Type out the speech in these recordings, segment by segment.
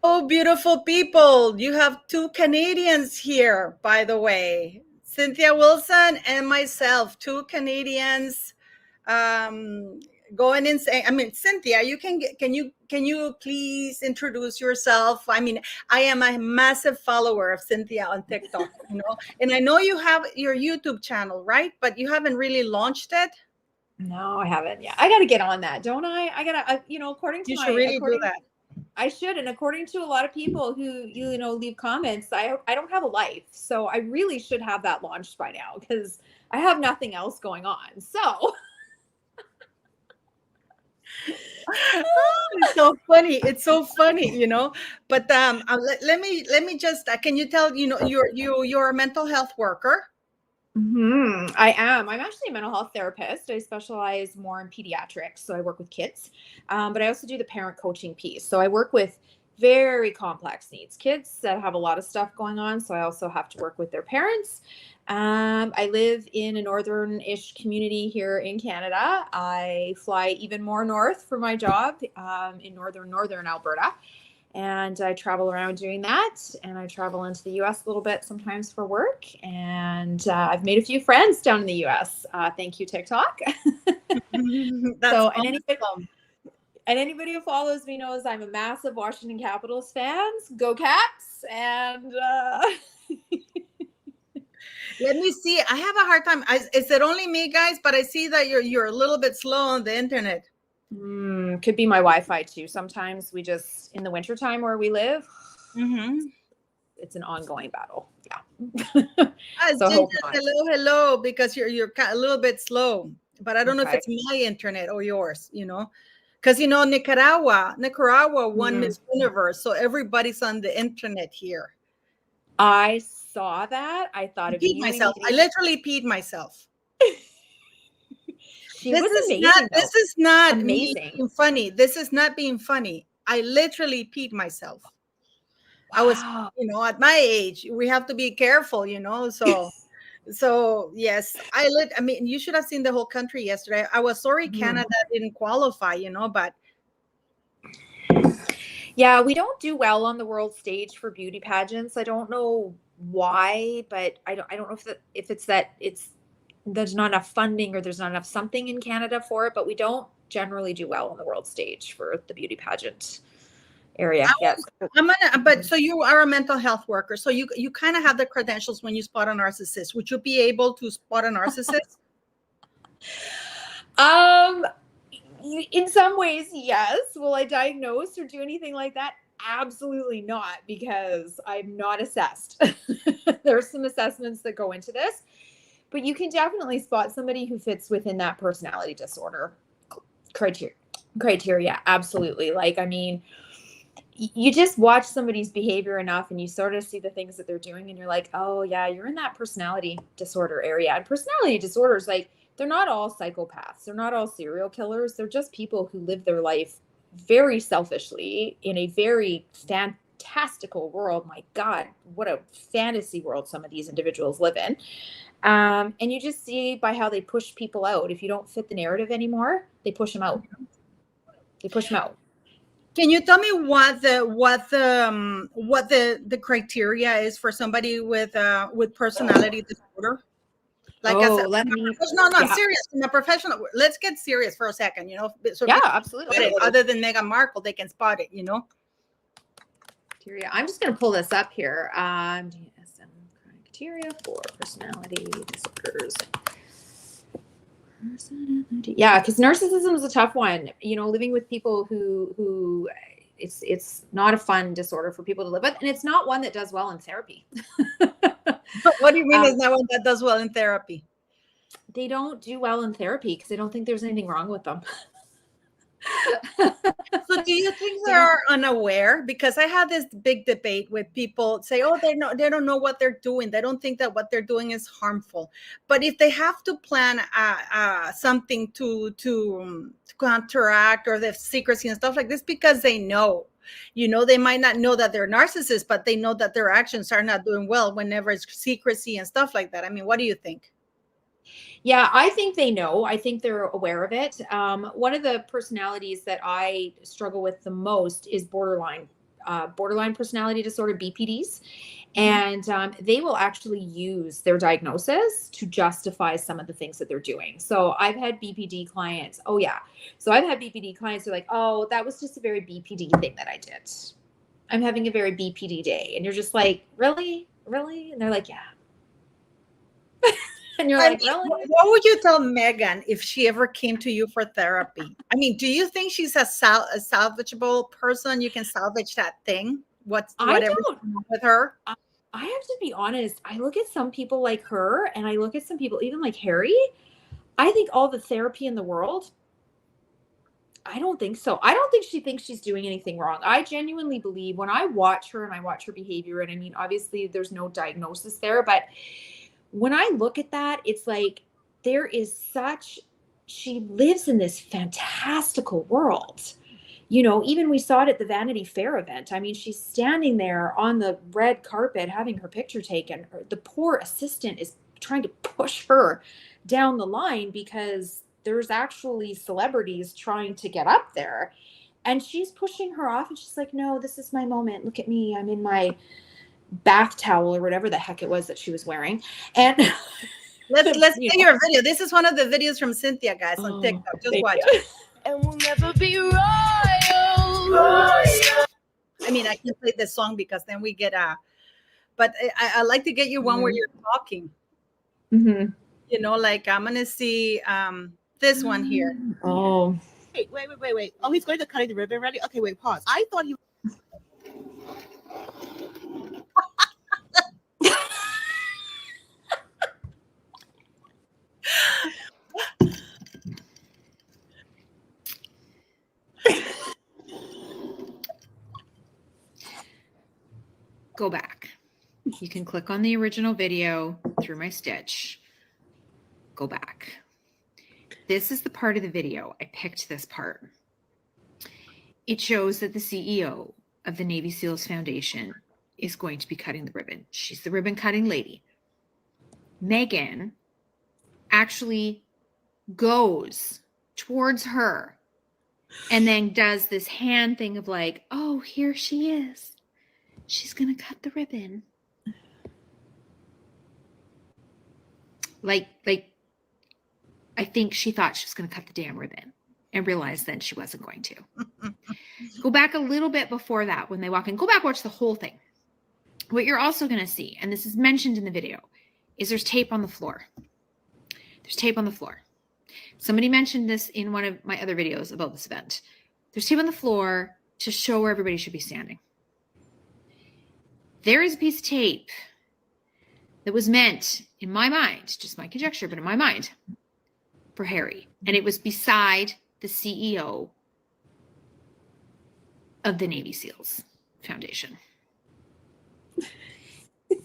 Oh, beautiful people. You have two Canadians here, by the way. Cynthia Wilson and myself, two Canadians um, going in saying, I mean, Cynthia, can you please introduce yourself? I mean, I am a massive follower of Cynthia on TikTok, and I know you have your YouTube channel, right? But you haven't really launched it. No, I haven't. Yeah, I got to get on that, don't I? I gotta, according to You should really do according, that. I should, and according to a lot of people who leave comments, I don't have a life, so I really should have that launched by now because I have nothing else going on. So It's so funny. It's so funny. But let me just can you tell you're a mental health worker? I am. I'm actually a mental health therapist. I specialize more in pediatrics, so I work with kids, but I also do the parent coaching piece. So I work with very complex needs kids that have a lot of stuff going on. So I also have to work with their parents. I live in a northern-ish community here in Canada. I fly even more north for my job in northern Alberta. And I travel around doing that. And I travel into the US a little bit sometimes for work. And I've made a few friends down in the US. Thank you, TikTok. That's So, awesome. and anybody who follows me knows I'm a massive Washington Capitals fans. Go Caps! And Let me see. I have a hard time. Is it only me, guys? But I see that you're a little bit slow on the internet. could be my Wi-Fi too. Sometimes we just in the wintertime where we live, it's an ongoing battle. Yeah. So Just hope not. hello, because you're a little bit slow. But I don't know if Okay. it's my internet or yours. Because Nicaragua won Miss Universe, so everybody's on the internet here. I saw that. I thought I of peed you. myself. I literally peed myself. She was amazing. This is not me amazing. being funny. This is not being funny. I literally peed myself. Wow. I was, at my age, we have to be careful, so yes, I mean, you should have seen the whole country yesterday. I was sorry Canada didn't qualify, but yeah, we don't do well on the world stage for beauty pageants. I don't know why, but I don't know if it's that there's not enough funding or there's not enough something in Canada for it, but we don't generally do well on the world stage for the beauty pageant area. Yes. but so you are a mental health worker, so you kind of have the credentials when you spot a narcissist. Would you be able to spot a narcissist? In some ways, yes. Will I diagnose or do anything like that? Absolutely not, because I'm not assessed. There's some assessments that go into this, but you can definitely spot somebody who fits within that personality disorder criteria. Absolutely. Like, I mean, you just watch somebody's behavior enough and you sort of see the things that they're doing and you're like, oh yeah, you're in that personality disorder area. And personality disorders, like, they're not all psychopaths. They're not all serial killers. They're just people who live their life very selfishly in a very fantastical world. My God, what a fantasy world some of these individuals live in. And you just see by how they push people out. If you don't fit the narrative anymore, they push them out. Can you tell me what the criteria is for somebody with personality disorder? Like, I'm serious. From a professional, let's get serious for a second. So yeah, absolutely. Other than Meghan Markle, they can spot it. I'm just going to pull this up here. DSM criteria for personality disorders. Yeah, because narcissism is a tough one. Living with people who it's not a fun disorder for people to live with, and it's not one that does well in therapy. What do you mean? It's not one that does well in therapy? They don't do well in therapy because they don't think there's anything wrong with them. So do you think they are unaware? Because I had this big debate with people say, oh, they don't know what they're doing. They don't think that what they're doing is harmful. But if they have to plan something to counteract or the secrecy and stuff like this, because they know, they might not know that they're narcissists, but they know that their actions are not doing well whenever it's secrecy and stuff like that. I mean, what do you think? Yeah, I think they know. I think they're aware of it. One of the personalities that I struggle with the most is borderline borderline personality disorder, BPDs. And they will actually use their diagnosis to justify some of the things that they're doing. So I've had BPD clients. Oh, yeah. So I've had BPD clients who are like, oh, that was just a very BPD thing that I did. I'm having a very BPD day. And you're just like, really? Really? And they're like, yeah. And you're like, really? What would you tell Megan if she ever came to you for therapy? I mean, do you think she's a salvageable person? You can salvage that thing? Whatever's going on with her? I have to be honest. I look at some people like her, and I look at some people, even like Harry. I think all the therapy in the world, I don't think so. I don't think she thinks she's doing anything wrong. I genuinely believe when I watch her and I watch her behavior, and I mean, obviously there's no diagnosis there, but when I look at that, it's like there is she lives in this fantastical world. You know, even we saw it at the Vanity Fair event. I mean, she's standing there on the red carpet having her picture taken. The poor assistant is trying to push her down the line because there's actually celebrities trying to get up there. And she's pushing her off, and she's like, no, this is my moment. Look at me. I'm in my bath towel or whatever the heck it was that she was wearing. And let's play your video. This is one of the videos from Cynthia, guys, on TikTok. Just watch it. And we'll never be royal. I mean, I can play this song because then we get but I like to get you one where you're talking. Mm-hmm. You know, like I'm gonna see this one here. Oh, wait. Oh, he's going to cut the ribbon already? Okay, wait, pause. I thought he go back. You can click on the original video through my stitch. Go back. This is the part of the video. I picked this part. It shows that the CEO of the Navy SEALs Foundation is going to be cutting the ribbon. She's the ribbon cutting lady. Megan actually goes towards her and then does this hand thing of like, oh, here she is. She's going to cut the ribbon. Like, I think she thought she was going to cut the damn ribbon and realized then she wasn't going to. Go back a little bit before that when they walk in. Go back, watch the whole thing. What you're also going to see, and this is mentioned in the video, is there's tape on the floor. There's tape on the floor. Somebody mentioned this in one of my other videos about this event. There's tape on the floor to show where everybody should be standing. There is a piece of tape that was meant, in my mind, just my conjecture, but in my mind, for Harry. And it was beside the CEO of the Navy SEALs Foundation.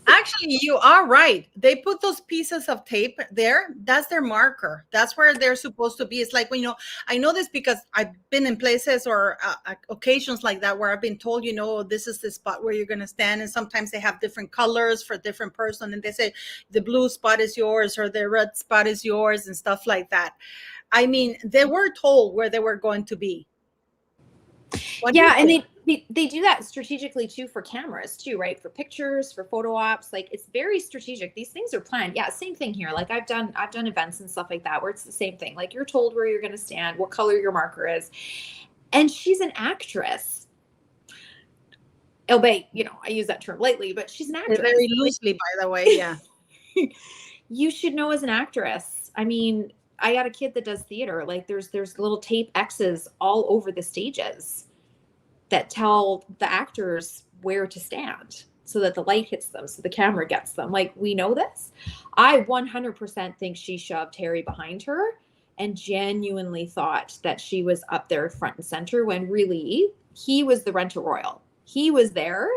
Actually, you are right. They put those pieces of tape there. That's their marker. That's where they're supposed to be. It's like, when, I know this because I've been in places or occasions like that where I've been told, this is the spot where you're going to stand. And sometimes they have different colors for different person. And they say the blue spot is yours or the red spot is yours and stuff like that. I mean, they were told where they were going to be. Yeah, and they do that strategically too for cameras too, right? For pictures, for photo ops, like it's very strategic. These things are planned. Yeah, same thing here. Like I've done events and stuff like that where it's the same thing. Like you're told where you're going to stand, what color your marker is. And she's an actress. Oh, wait, I use that term lightly, but she's an actress. Very loosely, by the way, yeah. You should know as an actress. I mean, I got a kid that does theater. Like there's little tape X's all over the stages that tell the actors where to stand so that the light hits them, so the camera gets them. Like, we know this. I 100% think she shoved Harry behind her and genuinely thought that she was up there front and center when really he was the rent-a-royal. He was there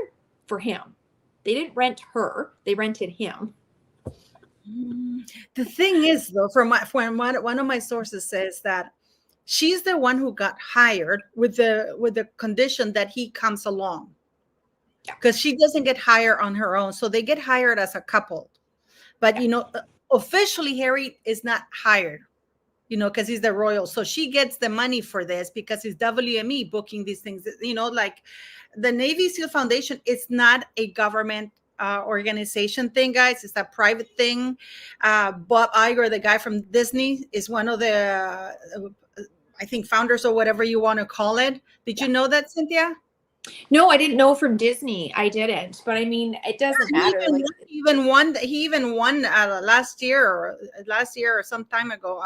for him. They didn't rent her. They rented him. The thing is, though, from one of my sources says that she's the one who got hired with the condition that he comes along, because she doesn't get hired on her own. So they get hired as a couple, but officially Harry is not hired. because he's the royal. So she gets the money for this because it's WME booking these things. Like the Navy SEAL Foundation, it's not a government organization thing, guys. It's a private thing. Bob Iger, the guy from Disney, is one of the, I think, founders or whatever you want to call it. Did you know that, Cynthia? No, I didn't know from Disney. I didn't, but I mean, it doesn't matter. He even won last year or some time ago,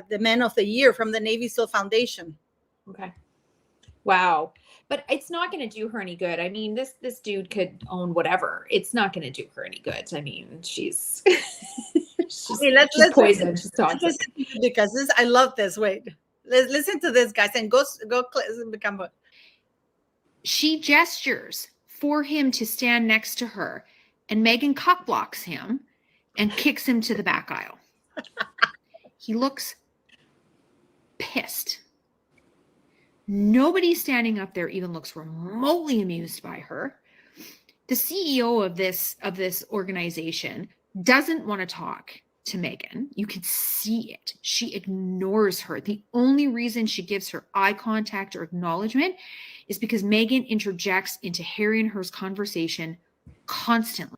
the Man of the Year from the Navy SEAL Foundation. Okay. Wow. But it's not going to do her any good. I mean, this dude could own whatever. It's not going to do her any good. I mean, she's let's poison. She's toxic. Because I love this. Wait, listen to this, guys, and go become. She gestures for him to stand next to her, and Megan cock blocks him and kicks him to the back aisle. He looks pissed. Nobody standing up there even looks remotely amused by her. The CEO of this organization doesn't want to talk to Megan. You can see it. She ignores her. The only reason she gives her eye contact or acknowledgement is because Megan interjects into Harry and her's conversation constantly.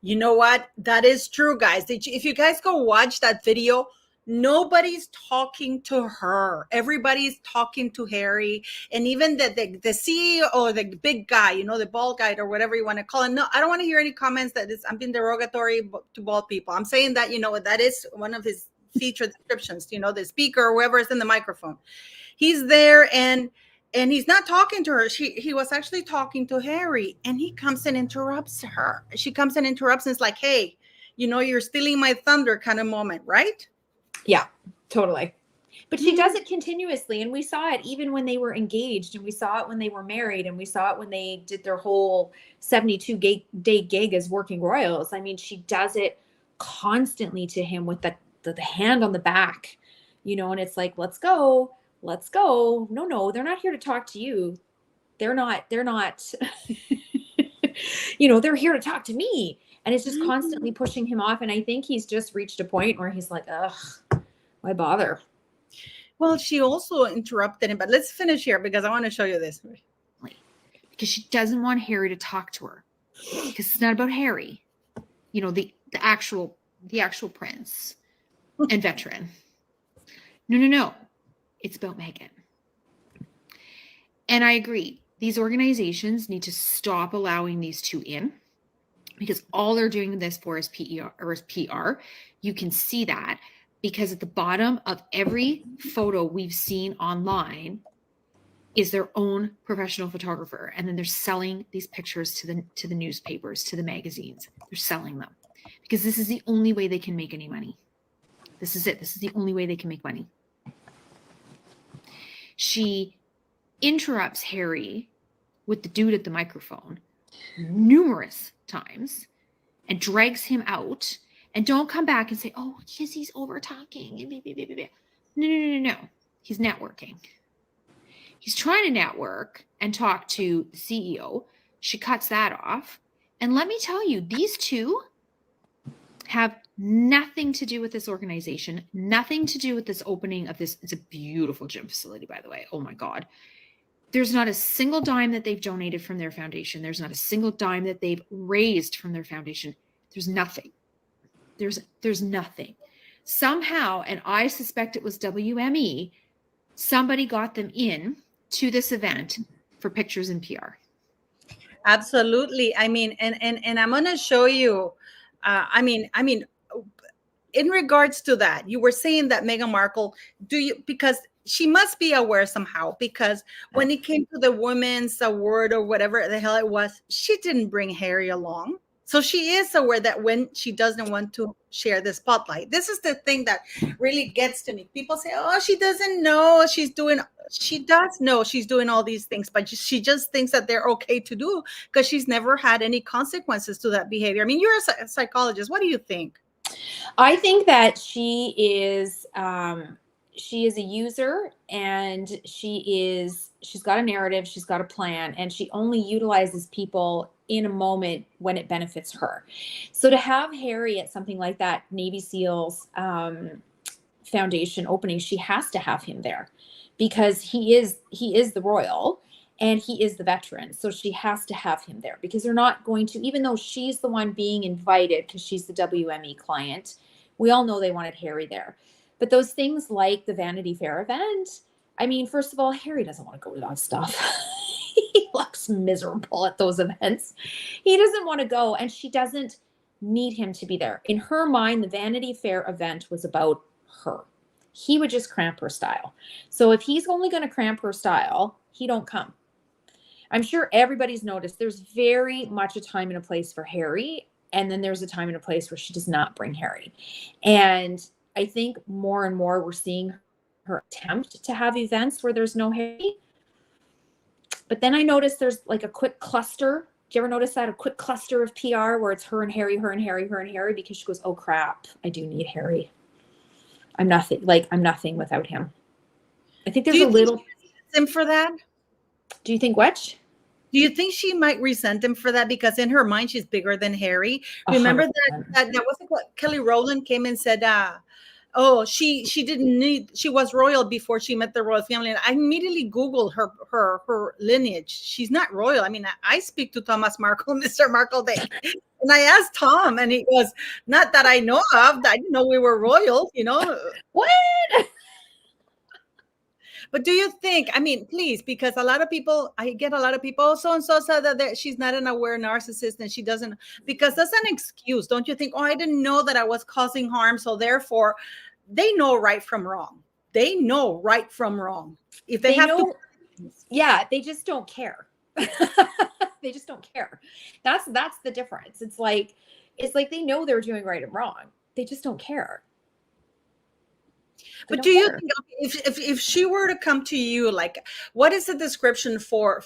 You know what? That is true, guys. If you guys go watch that video, nobody's talking to her. Everybody's talking to Harry. And even the CEO or the big guy, the bald guy or whatever you want to call him. No, I don't want to hear any comments that I'm being derogatory to bald people. I'm saying that, that is one of his feature descriptions, the speaker or whoever is in the microphone. He's there and he's not talking to her. He was actually talking to Harry, and he comes and interrupts her. She comes and interrupts and it's like, hey, you're stealing my thunder kind of moment, right? Yeah, totally. But she does it continuously. And we saw it even when they were engaged, and we saw it when they were married, and we saw it when they did their whole 72-day gig as working royals. I mean, she does it constantly to him with the hand on the back, and it's like, let's go. No, they're not here to talk to you. They're not, they're here to talk to me. And it's just constantly pushing him off. And I think he's just reached a point where he's like, ugh, why bother? Well, she also interrupted him, but let's finish here because I want to show you this. Because she doesn't want Harry to talk to her. Because it's not about Harry. The actual prince and veteran. No. It's about Megan. And I agree. These organizations need to stop allowing these two in, because all they're doing this for is PR. You can see that because at the bottom of every photo we've seen online is their own professional photographer. And then they're selling these pictures to the newspapers, to the magazines. They're selling them because this is the only way they can make any money. This is it. This is the only way they can make money. She interrupts Harry with the dude at the microphone numerous times and drags him out, and don't come back and say, oh, because he's over talking. No. He's networking. He's trying to network and talk to the CEO. She cuts that off. And let me tell you, these two have nothing to do with this organization, nothing to do with this opening of this. It's a beautiful gym facility, by the way. Oh my God. There's not a single dime that they've donated from their foundation. There's not a single dime that they've raised from their foundation. There's nothing. There's nothing. Somehow, and I suspect it was WME, somebody got them in to this event for pictures and PR. Absolutely. I mean, and I'm going to show you, in regards to that, you were saying that Meghan Markle, because she must be aware somehow, because when it came to the women's award or whatever the hell it was, she didn't bring Harry along. So she is aware that when she doesn't want to share the spotlight. This is the thing that really gets to me. People say, oh, she doesn't know she does know she's doing all these things, but she just thinks that they're okay to do because she's never had any consequences to that behavior. I mean, you're a psychologist. What do you think? I think that she is a user, and she's got a narrative, she's got a plan, and she only utilizes people in a moment when it benefits her. So to have Harry at something like that Navy SEALs foundation opening, she has to have him there because he is the royal and he is the veteran. So she has to have him there because they're not going to, even though she's the one being invited because she's the WME client, we all know they wanted Harry there. But those things like the Vanity Fair event, I mean, first of all, Harry doesn't want to go to that stuff. He looks miserable at those events. He doesn't want to go, and she doesn't need him to be there. In her mind, the Vanity Fair event was about her. He would just cramp her style. So if he's only going to cramp her style, he don't come. I'm sure everybody's noticed there's very much a time and a place for Harry, and then there's a time and a place where she does not bring Harry. And I think more and more we're seeing her attempt to have events where there's no Harry. But then I noticed there's like a quick cluster. Do you ever notice that? A quick cluster of PR where it's her and Harry, her and Harry, her and Harry, because she goes, oh crap, I do need Harry. I'm nothing without him. I think there's a little him for that. Do you think what? Do you think she might resent him for that? Because in her mind, she's bigger than Harry. Remember that was what Kelly Rowland came and said, oh, she was royal before she met the royal family. And I immediately Googled her lineage. She's not royal. I mean, I speak to Thomas Markle, Mr. Markle Day. And I asked Tom, and he goes, not that I know of. I didn't know we were royal, you know. What? But do you think, I mean, please, because I get a lot of people, oh, so-and-so said that she's not an aware narcissist and she doesn't, because that's an excuse. Don't you think, oh, I didn't know that I was causing harm. So therefore, they know right from wrong. They know right from wrong. If they have to. Yeah, they just don't care. They just don't care. That's the difference. It's like they know they're doing right and wrong. They just don't care. But do you think if she were to come to you, like, what is the description for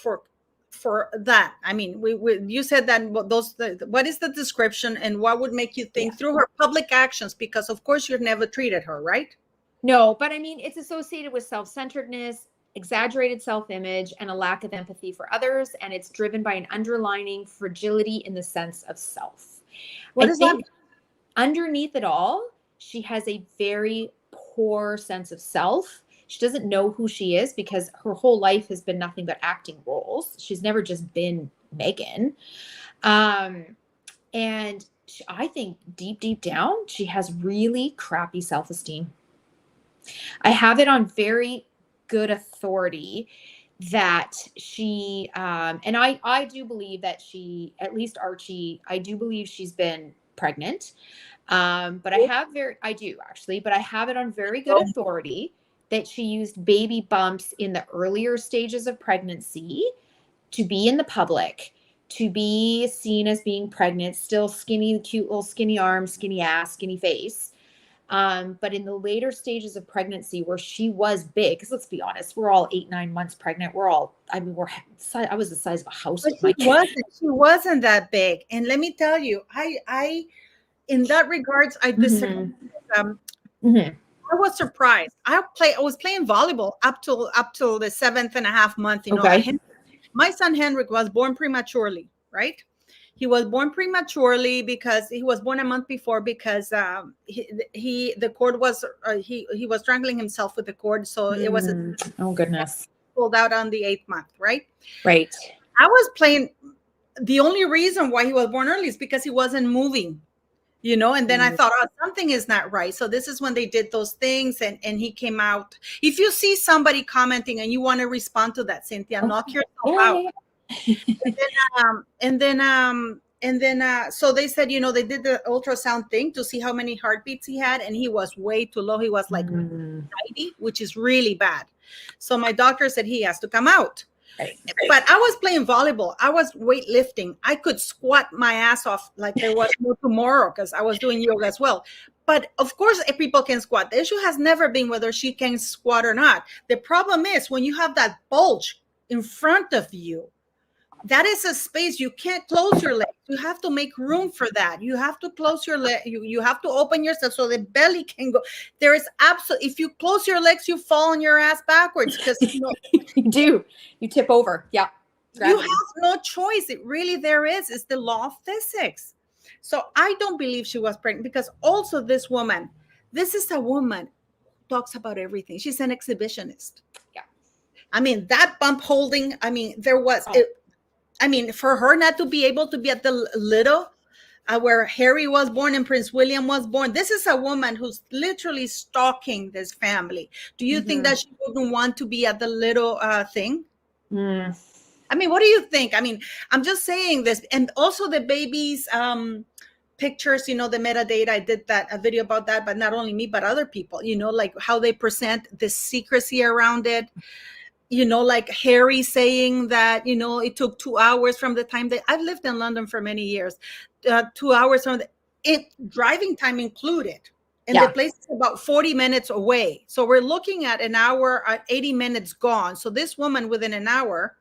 that? I mean, you said that what is the description and what would make you think through her public actions? Because of course you've never treated her, right? No, but I mean, it's associated with self-centeredness, exaggerated self-image, and a lack of empathy for others. And it's driven by an underlying fragility in the sense of self. What is that? Underneath it all, she has a very poor sense of self. She doesn't know who she is because her whole life has been nothing but acting roles. She's never just been Meghan. And I think deep down, she has really crappy self-esteem. I have it on very good authority that she, and I do believe that she, at least Archie, I do believe she's been pregnant. But I do actually, but I have it on very good authority that she used baby bumps in the earlier stages of pregnancy to be in the public, to be seen as being pregnant, still skinny, cute little skinny arms, skinny ass, skinny face. But in the later stages of pregnancy where she was big, because let's be honest, we're all 8-9 months pregnant. I was the size of a house. But she wasn't that big. And let me tell you, I in that regards, I disagree. I was surprised. I was playing volleyball up till the 7.5 month. You know, okay. My son Henrik was born prematurely, right? He was born prematurely because he was born a month before because the cord was he was strangling himself with the cord, so it was oh goodness, pulled out on the 8th month, right? Right. I was playing. The only reason why he was born early is because he wasn't moving. You know, and then I thought, oh, something is not right. So this is when they did those things and he came out. If you see somebody commenting and you want to respond to that, Cynthia, knock yourself out. And then so they said, you know, they did the ultrasound thing to see how many heartbeats he had. And he was way too low. He was like 90, which is really bad. So my doctor said he has to come out. Right. But I was playing volleyball. I was weightlifting. I could squat my ass off like there was no tomorrow because I was doing yoga as well. But of course, people can squat. The issue has never been whether she can squat or not. The problem is when you have that bulge in front of you, that is a space you can't close your legs. You have to make room for that. You have to close your leg. You have to open yourself so the belly can go. There is absolutely, if you close your legs, you fall on your ass backwards because you do. You tip over. Yeah. You have no choice. It really there is. It's the law of physics. So I don't believe she was pregnant because also this is a woman talks about everything. She's an exhibitionist. Yeah. I mean, that bump holding, I mean, there was, I mean, for her not to be able to be at the little where Harry was born and Prince William was born, this is a woman who's literally stalking this family. Do you think that she wouldn't want to be at the little thing? I mean, what do you think? I mean, I'm just saying this. And also the baby's pictures, you know, the metadata, I did a video about that, but not only me, but other people, you know, like how they present the secrecy around it. You know, like Harry saying that, you know, it took 2 hours from the time that I've lived in London for many years, 2 hours from driving time included. And the place is about 40 minutes away. So we're looking at an hour, 80 minutes gone. So this woman within an hour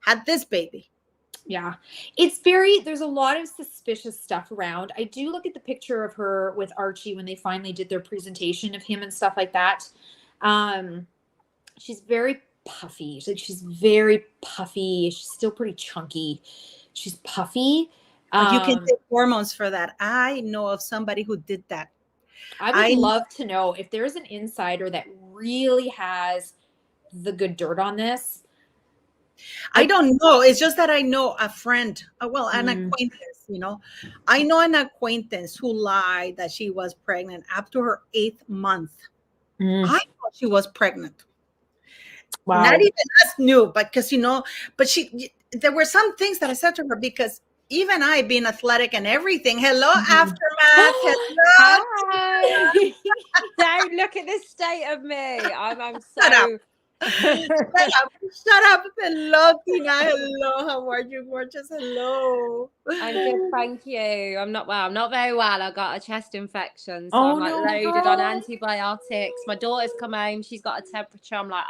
had this baby. Yeah. There's a lot of suspicious stuff around. I do look at the picture of her with Archie when they finally did their presentation of him and stuff like that. She's very puffy. She's very puffy. She's still pretty chunky. She's puffy. You can take hormones for that. I know of somebody who did that. I would love to know if there's an insider that really has the good dirt on this. I don't know. It's just that I know a friend, an acquaintance, you know. I know an acquaintance who lied that she was pregnant up to her 8th month. I thought she was pregnant. Wow. Not even us knew, but because, you know, there were some things that I said to her because even I, being athletic and everything, hello, aftermath, hello. Hi. Don't look at the state of me. I'm so... Shut up. Shut up. Hello, Tina. Hello. How are you? Gorgeous. Hello. I'm good, thank you. I'm not well. I'm not very well. I got a chest infection, so I'm like loaded on antibiotics. My daughter's come home. She's got a temperature. I'm like,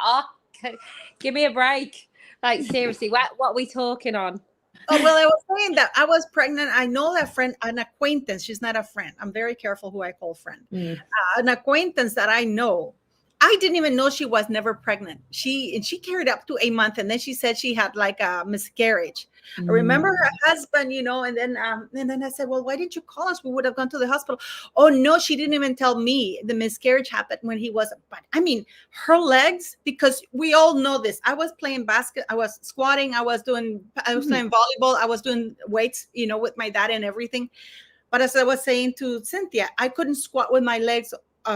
give me a break. Like, seriously, what are we talking on? Oh, well, I was saying that I was pregnant. I know that friend, an acquaintance. She's not a friend. I'm very careful who I call friend. An acquaintance that I know. I didn't even know she was never pregnant. She carried up to a month, and then she said she had like a miscarriage. I remember her husband, you know, and then I said, well, why didn't you call us? We would have gone to the hospital. Oh no, she didn't even tell me the miscarriage happened when he was. But I mean, her legs, because we all know this. I was playing basket. I was squatting. I was playing volleyball. I was doing weights, you know, with my dad and everything. But as I was saying to Cynthia, I couldn't squat with my legs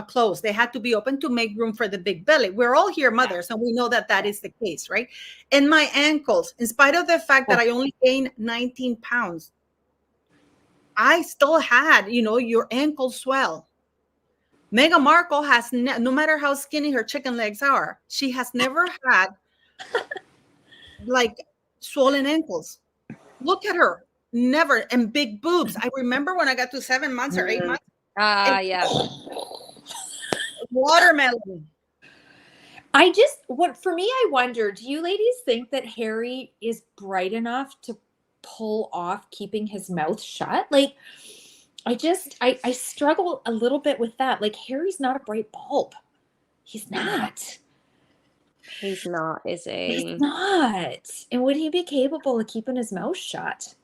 closed. They had to be open to make room for the big belly. We're all here mothers, and we know that that is the case, right? And my ankles, in spite of the fact that I only gained 19 pounds, I still had, you know, your ankles swell. Meghan Markle has, no matter how skinny her chicken legs are, she has never had like swollen ankles. Look at her. Never. And big boobs. I remember when I got to 7 months or 8 months. Yeah. Watermelon. For me, I wonder, do you ladies think that Harry is bright enough to pull off keeping his mouth shut? Like, I struggle a little bit with that. Like, Harry's not a bright bulb. He's not. He's not, is he? He's not. And would he be capable of keeping his mouth shut?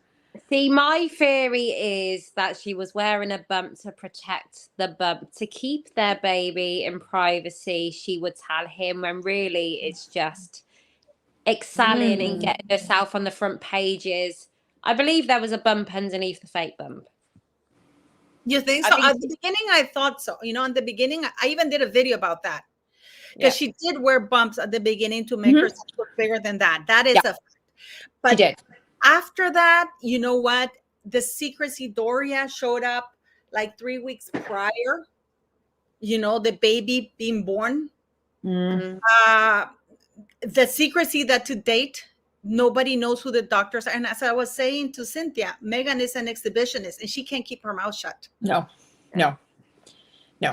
See, my theory is that she was wearing a bump to protect the bump, to keep their baby in privacy. She would tell him when really it's just excelling and getting herself on the front pages. I believe there was a bump underneath the fake bump. You think so? At the beginning, I thought so. You know, in the beginning, I even did a video about that. Because she did wear bumps at the beginning to make herself look bigger than that. That is a fact. But she did. After that, you know what? The secrecy, Doria showed up like 3 weeks prior, you know, the baby being born. The secrecy that to date, nobody knows who the doctors are. And as I was saying to Cynthia, Meghan is an exhibitionist and she can't keep her mouth shut. No.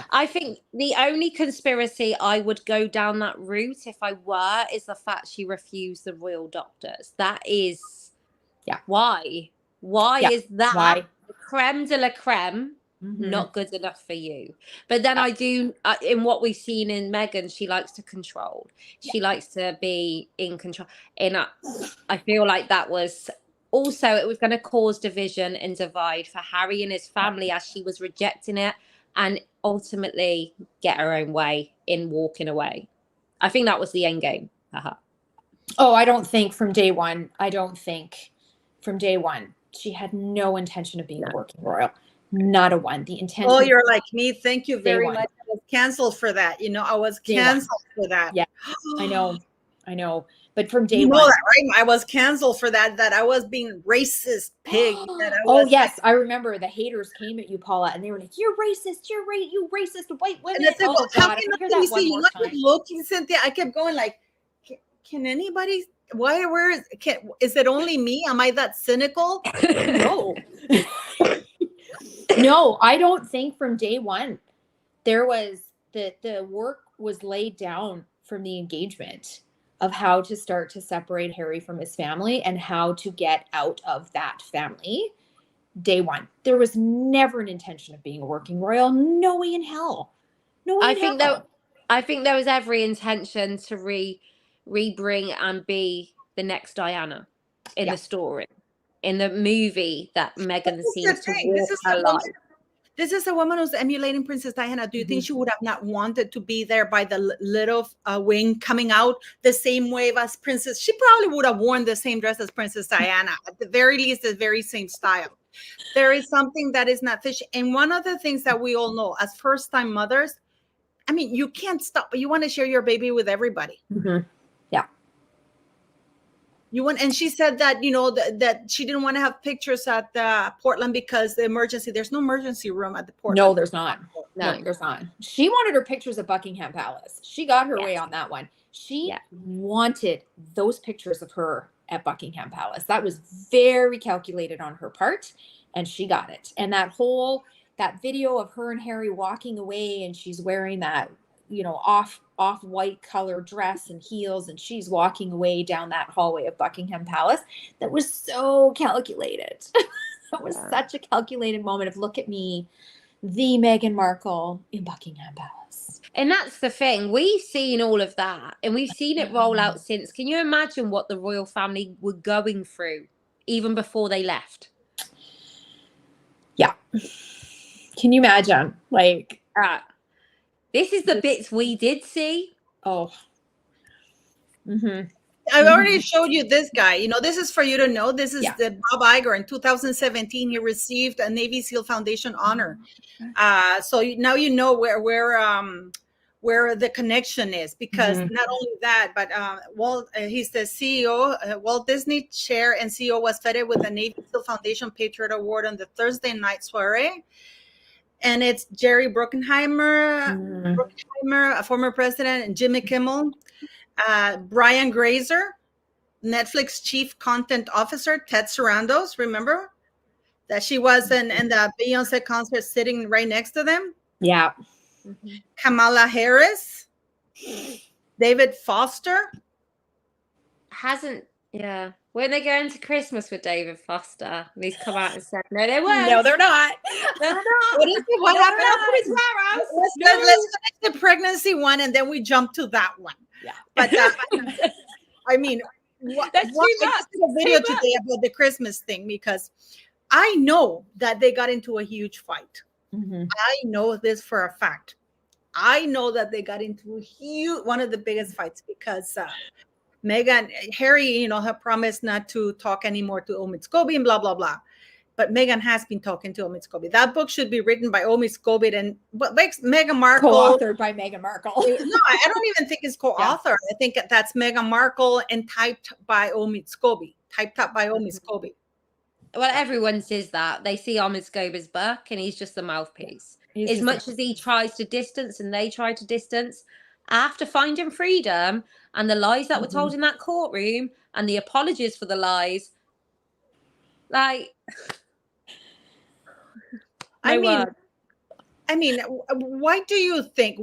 I think the only conspiracy I would go down that route if I were is the fact she refused the royal doctors. That is... Yeah. Why is that? Why? Creme de la creme not good enough for you? But then I do, in what we've seen in Meghan, she likes to control. She likes to be in control. And I feel like that was also, it was going to cause division and divide for Harry and his family as she was rejecting it and ultimately get her own way in walking away. I think that was the end game. Oh, I don't think from day one she had no intention of being a working royal. Not a one. The intention. Oh, you're like me. Thank you very one. much. I was canceled for that. You know, I was canceled for that. Yeah, I know. But from day you know one, that, right? I was canceled for that. That I was being racist pig. That I oh was, yes, I remember the haters came at you, Paula, and they were like, "You're racist. You racist white women." And I said, oh well, how God, can if I hear you that one see? more You time. looking, Cynthia. I kept going like, can anybody? Why? Where is? Is it only me? Am I that cynical? No. No, I don't think from day one there was the work was laid down from the engagement of how to start to separate Harry from his family and how to get out of that family. Day one, there was never an intention of being a working royal. No way in hell. No way I in think hell. I think there was every intention to rebring and be the next Diana in the story, in the movie that Meghan seems to walk her life. This is a woman who's emulating Princess Diana. Do you think she would have not wanted to be there by the little wing coming out the same way as Princess? She probably would have worn the same dress as Princess Diana. At the very least, the very same style. There is something that is not fishy. And one of the things that we all know as first-time mothers, I mean, you can't stop, but you want to share your baby with everybody. Yeah. You want, and she said that, you know, that she didn't want to have pictures at Portland because there's no emergency room at the Portland. No, there's not. No, there's not. She wanted her pictures of Buckingham Palace. She got her way on that one. She wanted those pictures of her at Buckingham Palace. That was very calculated on her part, and she got it. And that video of her and Harry walking away, and she's wearing that, you know, off-white color dress and heels, and she's walking away down that hallway of Buckingham Palace. That was so calculated. That was such a calculated moment of, look at me, the Meghan Markle in Buckingham Palace. And that's the thing. We've seen all of that, and we've seen it roll out since. Can you imagine what the royal family were going through even before they left? Yeah. Can you imagine? Like, this is the bits we did see. Oh. I already showed you this guy. You know, this is for you to know. This is the Bob Iger in 2017. He received a Navy SEAL Foundation honor. So now you know where the connection is, because not only that, but he's the CEO, Walt Disney chair and CEO, was feted with a Navy SEAL Foundation Patriot Award on the Thursday night soiree. And it's Jerry Bruckheimer, a former president, and Jimmy Kimmel, Brian Grazer, Netflix chief content officer, Ted Sarandos, remember? That she was in the Beyonce concert sitting right next to them. Yeah. Kamala Harris, David Foster. When they go into Christmas with David Foster, and he's come out and said, no, they weren't. No, they're not. No, they're not. What is it? What happened? Let's finish the pregnancy one, and then we jump to that one. Yeah. But I mean, That's too much. I did a video today about the Christmas thing, because I know that they got into a huge fight. I know this for a fact. I know that they got into one of the biggest fights, because Harry, you know, had promised not to talk anymore to Omid Scobie and blah, blah, blah. But Meghan has been talking to Omid Scobie. That book should be written by Omid Scobie and what makes Meghan Markle. Co-authored by Meghan Markle. No, I don't even think it's co-authored. I think that's Meghan Markle and typed by Omid Scobie. Typed up by Omid Scobie. Well, everyone says that. They see Omid Scobie's book, and he's just the mouthpiece. As much as he tries to distance and they try to distance, after finding freedom and the lies that were told in that courtroom and the apologies for the lies, like, I mean, why do you think,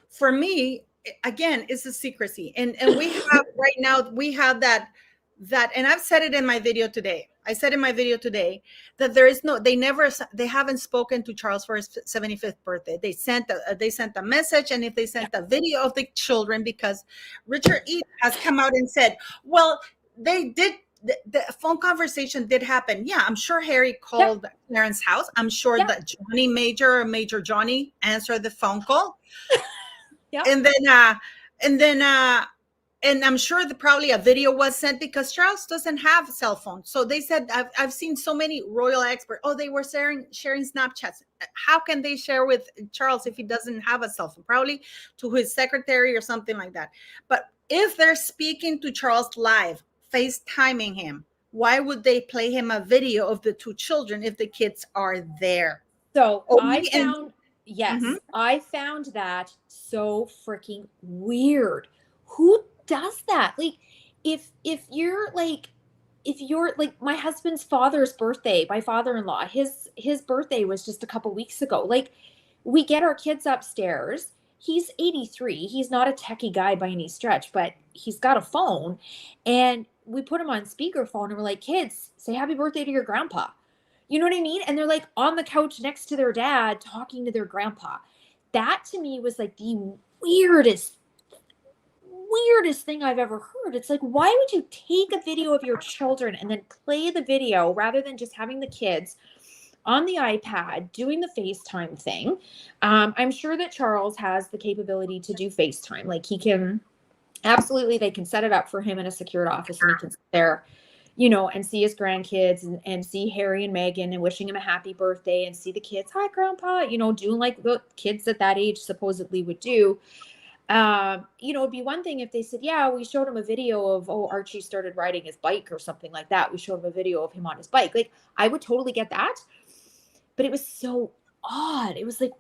for me, again, it's the secrecy. And we have right now, we have that, and I've said it in my video today. I said in my video today that they haven't spoken to Charles for his 75th birthday. They sent a message, and if they sent a video of the children, because Richard E. has come out and said, well, they did the phone conversation did happen. Yeah, I'm sure Harry called Karen's house. I'm sure that Johnny Major Johnny answered the phone call. Yeah. And I'm sure that probably a video was sent, because Charles doesn't have a cell phone. So they said, I've seen so many royal experts. Oh, they were sharing Snapchats. How can they share with Charles if he doesn't have a cell phone? Probably to his secretary or something like that. But if they're speaking to Charles live, FaceTiming him, why would they play him a video of the two children if the kids are there? So Mhm. I found that so freaking weird. Who does that? Like, if you're like my husband's father's birthday, my father-in-law, his birthday was just a couple weeks ago. Like, we get our kids upstairs. He's 83. He's not a techie guy by any stretch, but he's got a phone, and we put him on speakerphone, and we're like, kids, say happy birthday to your grandpa. You know what I mean? And they're like on the couch next to their dad talking to their grandpa. That to me was like the weirdest thing I've ever heard. It's like, why would you take a video of your children and then play the video rather than just having the kids on the iPad doing the FaceTime thing? I'm sure that Charles has the capability to do FaceTime. Like, he can, absolutely, they can set it up for him in a secured office, and he can sit there, you know, and see his grandkids and see Harry and Meghan and wishing him a happy birthday, and see the kids, hi grandpa, you know, doing like the kids at that age supposedly would do. You know, it'd be one thing if they said, yeah, we showed him a video of, oh, Archie started riding his bike or something like that. We showed him a video of him on his bike. Like, I would totally get that. But it was so odd. It was like,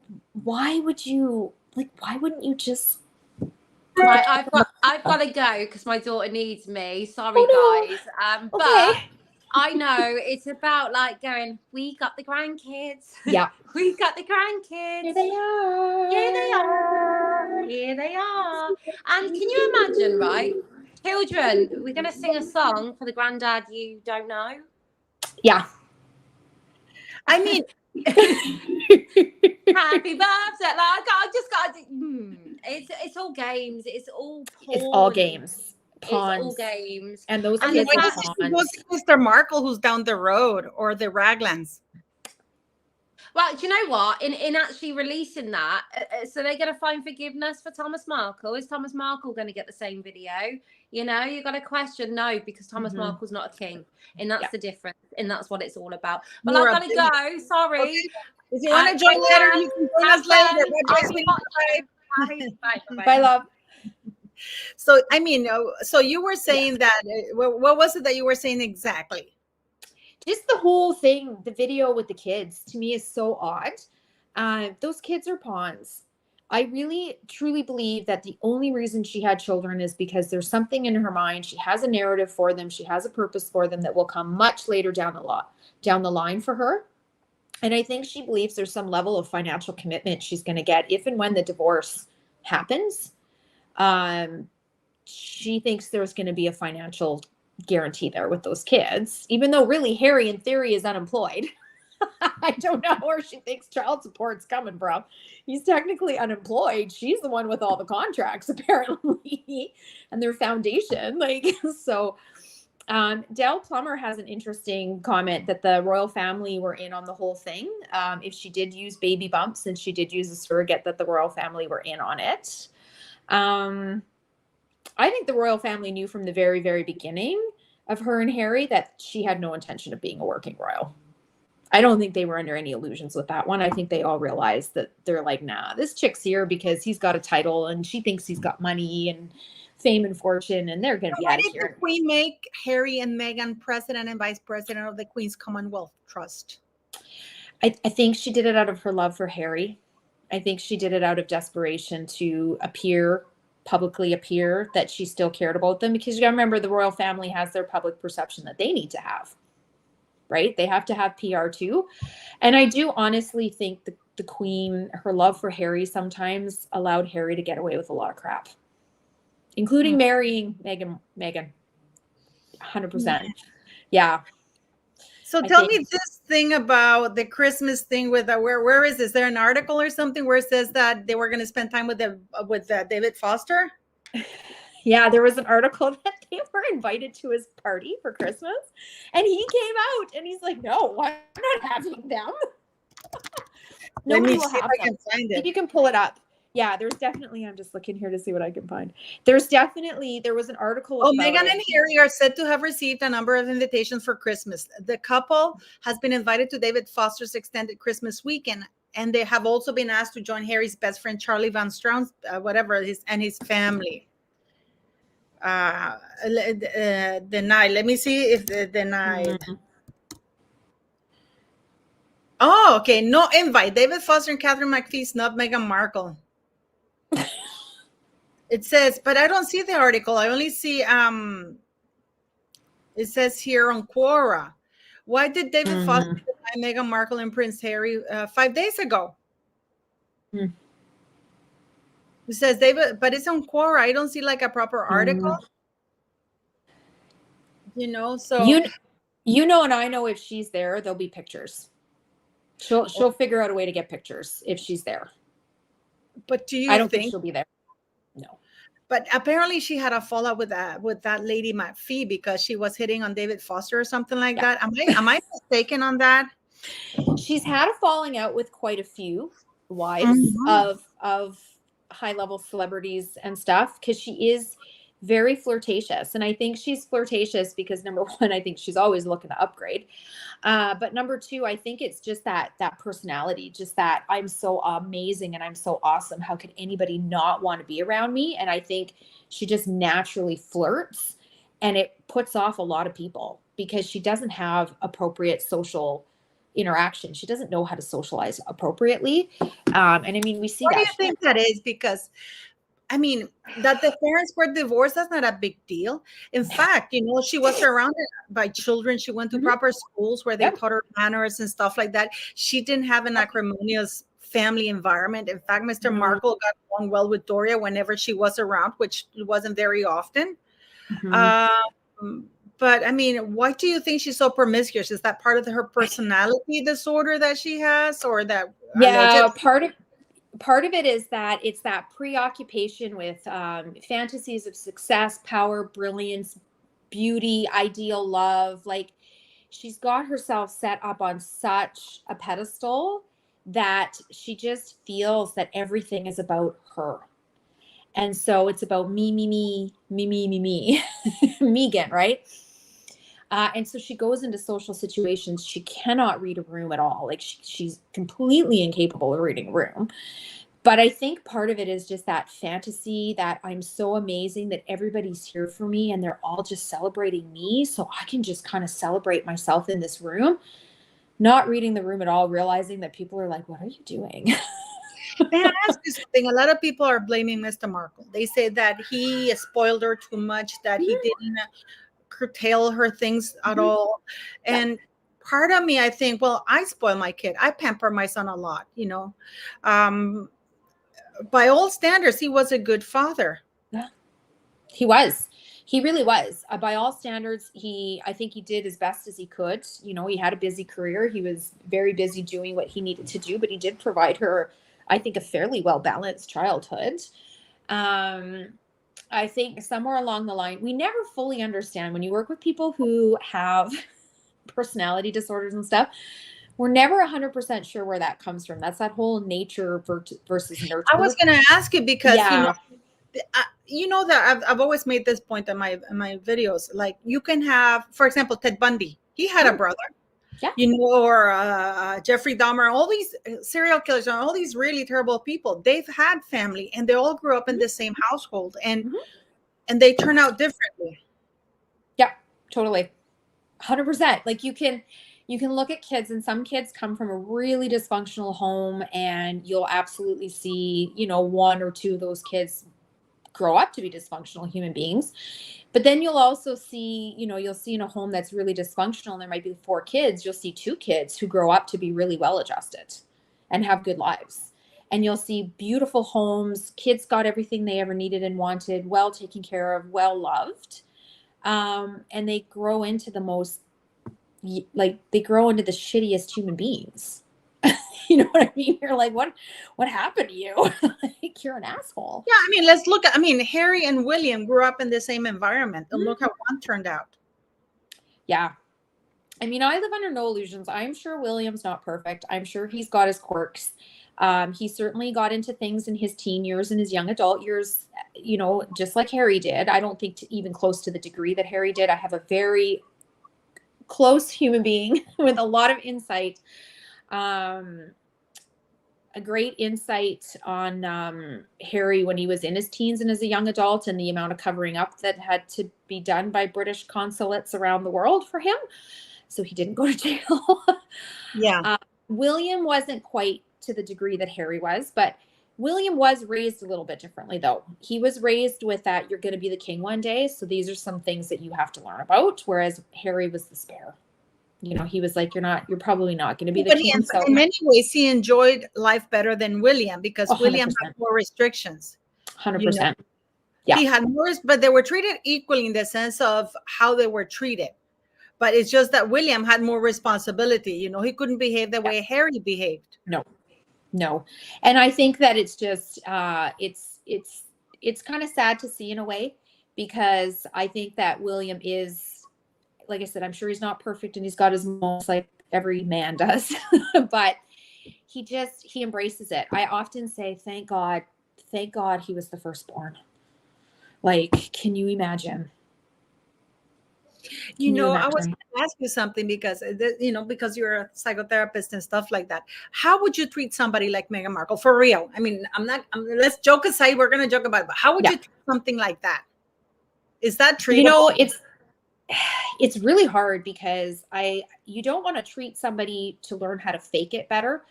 why wouldn't you just... Right, I've got to go because my daughter needs me. Sorry, Oh, no. guys. But Okay. I know it's about like going, we got the grandkids. Yeah. We got the grandkids. Here they are. Here they are. Here they are. And can you imagine, right? Children, we're going to sing a song for the granddad you don't know. Yeah. I mean, Happy birthday. Like, I just got it's all games. It's all porn. It's all games. It's all Pawns. games. And those And kids the are fact- pawns. Mr. Markle who's down the road, or the Raglands. Well, do you know what? In actually releasing that, so they're going to find forgiveness for Thomas Markle. Is Thomas Markle going to get the same video? You know, you got to question. No, because Thomas Markle's not a king, and that's the difference, and that's what it's all all But You're I've got to go. Sorry. Okay. If you want to join later, you can join us later. Bye, love. So, I mean, so you were saying that, what was it that you were saying exactly? Just the whole thing, the video with the kids, to me is so odd. Those kids are pawns. I really, truly believe that the only reason she had children is because there's something in her mind. She has a narrative for them. She has a purpose for them that will come much later down the line for her. And I think she believes there's some level of financial commitment she's going to get if and when the divorce happens. She thinks there's going to be a financial guarantee there with those kids, even though really Harry in theory is unemployed. I don't know where she thinks child support's coming from. He's technically unemployed. She's the one with all the contracts apparently and their foundation. Like, so Dell Plummer has an interesting comment that the royal family were in on the whole thing. If she did use baby bumps and she did use a surrogate, that the royal family were in on it. I think the royal family knew from the very, very beginning of her and Harry that she had no intention of being a working royal. I don't think they were under any illusions with that one. I think they all realized that they're like, nah, this chick's here because he's got a title and she thinks he's got money and fame and fortune, and they're going to be Why out of did here. the Queen make Harry and Meghan president and vice president of the Queen's Commonwealth Trust? I think she did it out of her love for Harry. I think she did it out of desperation to publicly appear that she still cared about them, because you gotta remember the royal family has their public perception that they need to have, right? They have to have PR too. And I do honestly think the Queen, her love for Harry sometimes allowed Harry to get away with a lot of crap, including marrying Meghan. 100%. Yeah. So tell me this thing about the Christmas thing with where is this? Is there an article or something where it says that they were going to spend time with David Foster? Yeah, there was an article that they were invited to his party for Christmas, and he came out and he's like, "No, I'm not having them." Let Nobody me will see if have I them. can find If it. you can pull it up. Yeah, there's definitely, I'm just looking here to see what I can find. There was an article Oh, about Megan it. and Harry are said to have received a number of invitations for Christmas. The couple has been invited to David Foster's extended Christmas weekend, and they have also been asked to join Harry's best friend Charlie Van Straun's, his family. Denied. Let me see if denied. Oh, okay. No invite. David Foster and Catherine McPhee snub Meghan Markle. It says, but I don't see the article. I only see it says here on Quora. Why did David Foster deny Meghan Markle and Prince Harry 5 days ago? It says David, but it's on Quora. I don't see like a proper article. So you know, and I know if she's there, there'll be pictures. She'll figure out a way to get pictures if she's there. But do you I don't think she'll be there? No. But apparently she had a fallout with that lady McPhee because she was hitting on David Foster or something like that. Am I mistaken on that? She's had a falling out with quite a few wives of high-level celebrities and stuff, because she is very flirtatious. And I think she's flirtatious because, number one, I think she's always looking to upgrade. But number two, I think it's just that personality, just that I'm so amazing and I'm so awesome. How could anybody not want to be around me? And I think she just naturally flirts, and it puts off a lot of people because she doesn't have appropriate social interaction. She doesn't know how to socialize appropriately. And I mean, we see What that. do you think that is? Because I mean, that the parents were divorced, that's not a big deal. In fact, she was surrounded by children. She went to proper schools where they taught her manners and stuff like that. She didn't have an acrimonious family environment. In fact, Mr. Markle got along well with Doria whenever she was around, which wasn't very often. But I mean, why do you think she's so promiscuous? Is that part of her personality disorder that she has, or that? Yeah, part of it is that it's that preoccupation with fantasies of success, power, brilliance, beauty, ideal love. Like, she's got herself set up on such a pedestal that she just feels that everything is about her. And so it's about me, Megan, right? And so she goes into social situations. She cannot read a room at all. Like, she's completely incapable of reading a room. But I think part of it is just that fantasy that I'm so amazing that everybody's here for me and they're all just celebrating me. So I can just kind of celebrate myself in this room, not reading the room at all, realizing that people are like, what are you doing? May I ask you something? A lot of people are blaming Mr. Markle. They say that he spoiled her too much, that he didn't curtail her things at all. And part of me, I think, well, I spoil my kid. I pamper my son a lot, by all standards, he was a good father. Yeah, he was. He really was. By all standards, I think he did as best as he could. He had a busy career. He was very busy doing what he needed to do, but he did provide her, I think, a fairly well-balanced childhood. I think somewhere along the line, we never fully understand when you work with people who have personality disorders and stuff. We're never 100% sure where that comes from. That's that whole nature versus nurture. I was going to ask you because, that I've always made this point in my videos. Like, you can have, for example, Ted Bundy. He had a brother. Yeah. Or Jeffrey Dahmer, all these serial killers, and all these really terrible people, they've had family and they all grew up in the same household, and they turn out differently. Yeah, totally. 100%. Like, you can look at kids, and some kids come from a really dysfunctional home, and you'll absolutely see, one or two of those kids grow up to be dysfunctional human beings. But then you'll also see, you'll see in a home that's really dysfunctional, and there might be 4 kids, you'll see 2 kids who grow up to be really well-adjusted and have good lives. And you'll see beautiful homes, kids got everything they ever needed and wanted, well taken care of, well-loved. And they grow into the shittiest human beings. You know what I mean? You're like, what happened to you? Like, you're an asshole. Yeah, I mean, let's look at, I mean, Harry and William grew up in the same environment, and look how one turned out. Yeah. I mean, I live under no illusions. I'm sure William's not perfect. I'm sure he's got his quirks. He certainly got into things in his teen years and his young adult years, you know, just like Harry did. I don't think even close to the degree that Harry did. I have a very close human being with a lot of insight, a great insight on Harry when he was in his teens and as a young adult, and the amount of covering up that had to be done by British consulates around the world for him. So he didn't go to jail. Yeah. William wasn't quite to the degree that Harry was, but William was raised a little bit differently, though. He was raised with that you're going to be the king one day. So these are some things that you have to learn about. Whereas Harry was the spare. You know, he was like, you're probably not going to be the king. So in many ways, he enjoyed life better than William, because 100%. William had more restrictions. 100%. You know? Yeah. He had more, but they were treated equally in the sense of how they were treated. But it's just that William had more responsibility. You know, he couldn't behave the way Harry behaved. No. And I think that it's just, it's kind of sad to see in a way, because I think that William is, like I said, I'm sure he's not perfect and he's got his moments like every man does, but he embraces it. I often say, thank God he was the firstborn. Like, can you imagine? You know, I was going to ask you something, because, you know, because you're a psychotherapist and stuff like that. How would you treat somebody like Meghan Markle? For real. I mean, let's joke aside. We're going to joke about it. But how would you treat something like that? Is that treatable? You know, it's really hard, because you don't want to treat somebody to learn how to fake it better.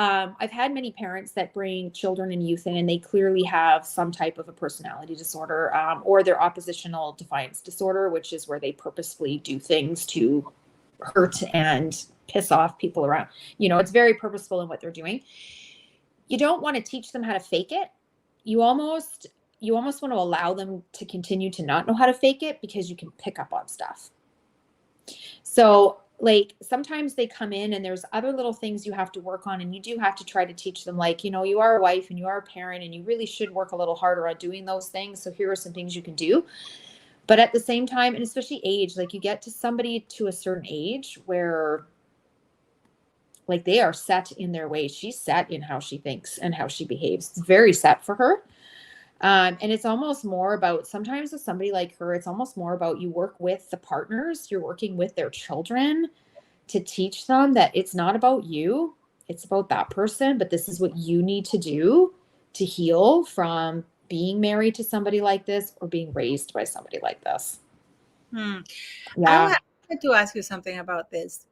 I've had many parents that bring children and youth in, and they clearly have some type of a personality disorder, or their oppositional defiance disorder, which is where they purposefully do things to hurt and piss off people around. You know, it's very purposeful in what they're doing. You don't want to teach them how to fake it. You almost want to allow them to continue to not know how to fake it, because you can pick up on stuff. So, like, sometimes they come in and there's other little things you have to work on, and you do have to try to teach them, like, you know, you are a wife and you are a parent, and you really should work a little harder on doing those things. So here are some things you can do. But at the same time, and especially age, like, you get to somebody to a certain age where, like, they are set in their ways. She's set in how she thinks and how she behaves. It's very set for her. And it's almost more about, sometimes with somebody like her, it's almost more about, you work with the partners, you're working with their children to teach them that it's not about you, it's about that person, but this is what you need to do to heal from being married to somebody like this or being raised by somebody like this. Yeah. Yeah. I wanted to ask you something about this.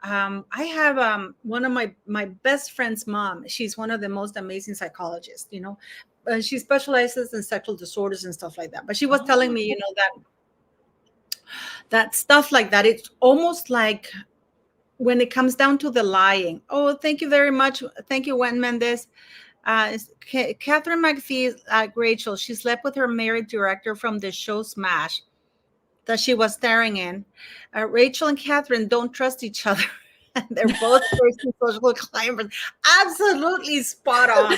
I have one of my best friend's mom. She's one of the most amazing psychologists, you know. She specializes in sexual disorders and stuff like that. But she was telling me, you know, that stuff like that, it's almost like when it comes down to the lying. Oh, thank you very much. Thank you, Wen Mendez. Catherine McPhee, Rachel, she slept with her married director from the show Smash that she was starring in. Rachel and Catherine don't trust each other. They're both social climbers. Absolutely spot on.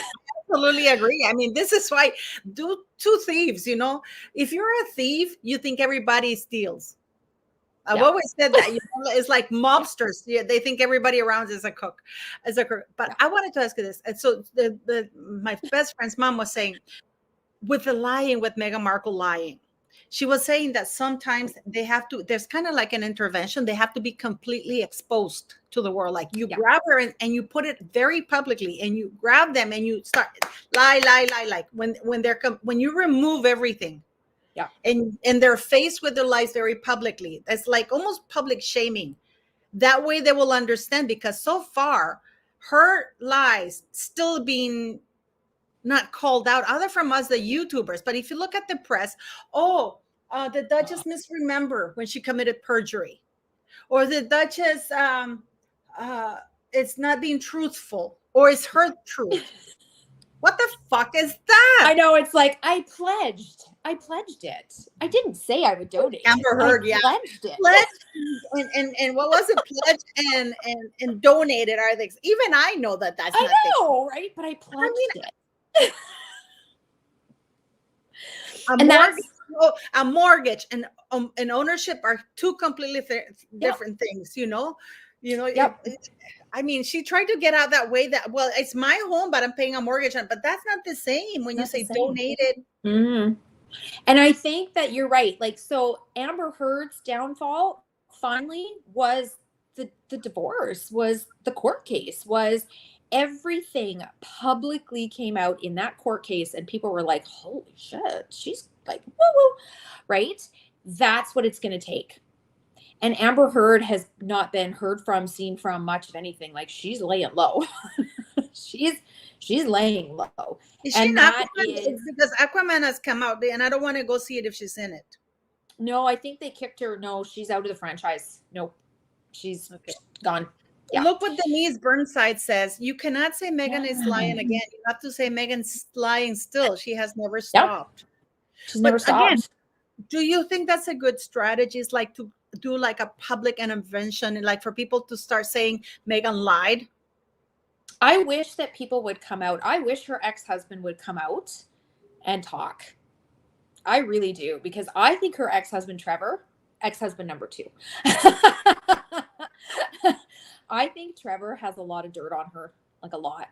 Absolutely agree. I mean, this is why two thieves, you know, if you're a thief, you think everybody steals. I've always said that, you know, it's like mobsters. Yeah, they think everybody around is a cook. But I wanted to ask you this. And so my best friend's mom was saying, with the lying, with Meghan Markle lying, she was saying that sometimes they have to, there's kind of like an intervention. They have to be completely exposed to the world. Like you grab her and you put it very publicly, and you grab them and you start lie. Like when you remove everything, and they're faced with their lies very publicly, that's like almost public shaming. That way they will understand, because so far her lies still being not called out, other from us, the YouTubers. But if you look at the press, the Duchess misremember when she committed perjury, or the Duchess it's not being truthful, or it's her truth. What the fuck is that? I know, it's like I pledged it. I didn't say I would donate. Amber Heard, I pledged it. Pledge and what was it? Pledge and donated are things. Even I know that that's I not know, right? But I pledged it. and a mortgage and ownership are two completely different things. Yep. I mean, she tried to get out that way that, well, it's my home, but I'm paying a mortgage on, but that's not the same when you say donated. Mm-hmm. And I think that you're right. Like, so Amber Heard's downfall finally was the divorce, was the court case, was everything publicly came out in that court case. And people were like, holy shit, she's like, woo woo, right? That's what it's going to take. And Amber Heard has not been heard from, seen from, much of anything. Like, she's laying low. she's laying low. Is she not? Because Aquaman has come out, and I don't want to go see it if she's in it. No, I think they kicked her. No, she's out of the franchise. Nope, she's gone. Yeah. Look what Denise Burnside says. You cannot say Megan is lying again. You have to say Megan's lying still. She has never stopped. She's never stopped. Again, do you think that's a good strategy? Is like to do like a public intervention and like for people to start saying Megan lied? I wish that people would come out. I wish her ex-husband would come out and talk. I really do, because I think her ex-husband, Trevor, ex-husband number 2. I think Trevor has a lot of dirt on her, like a lot.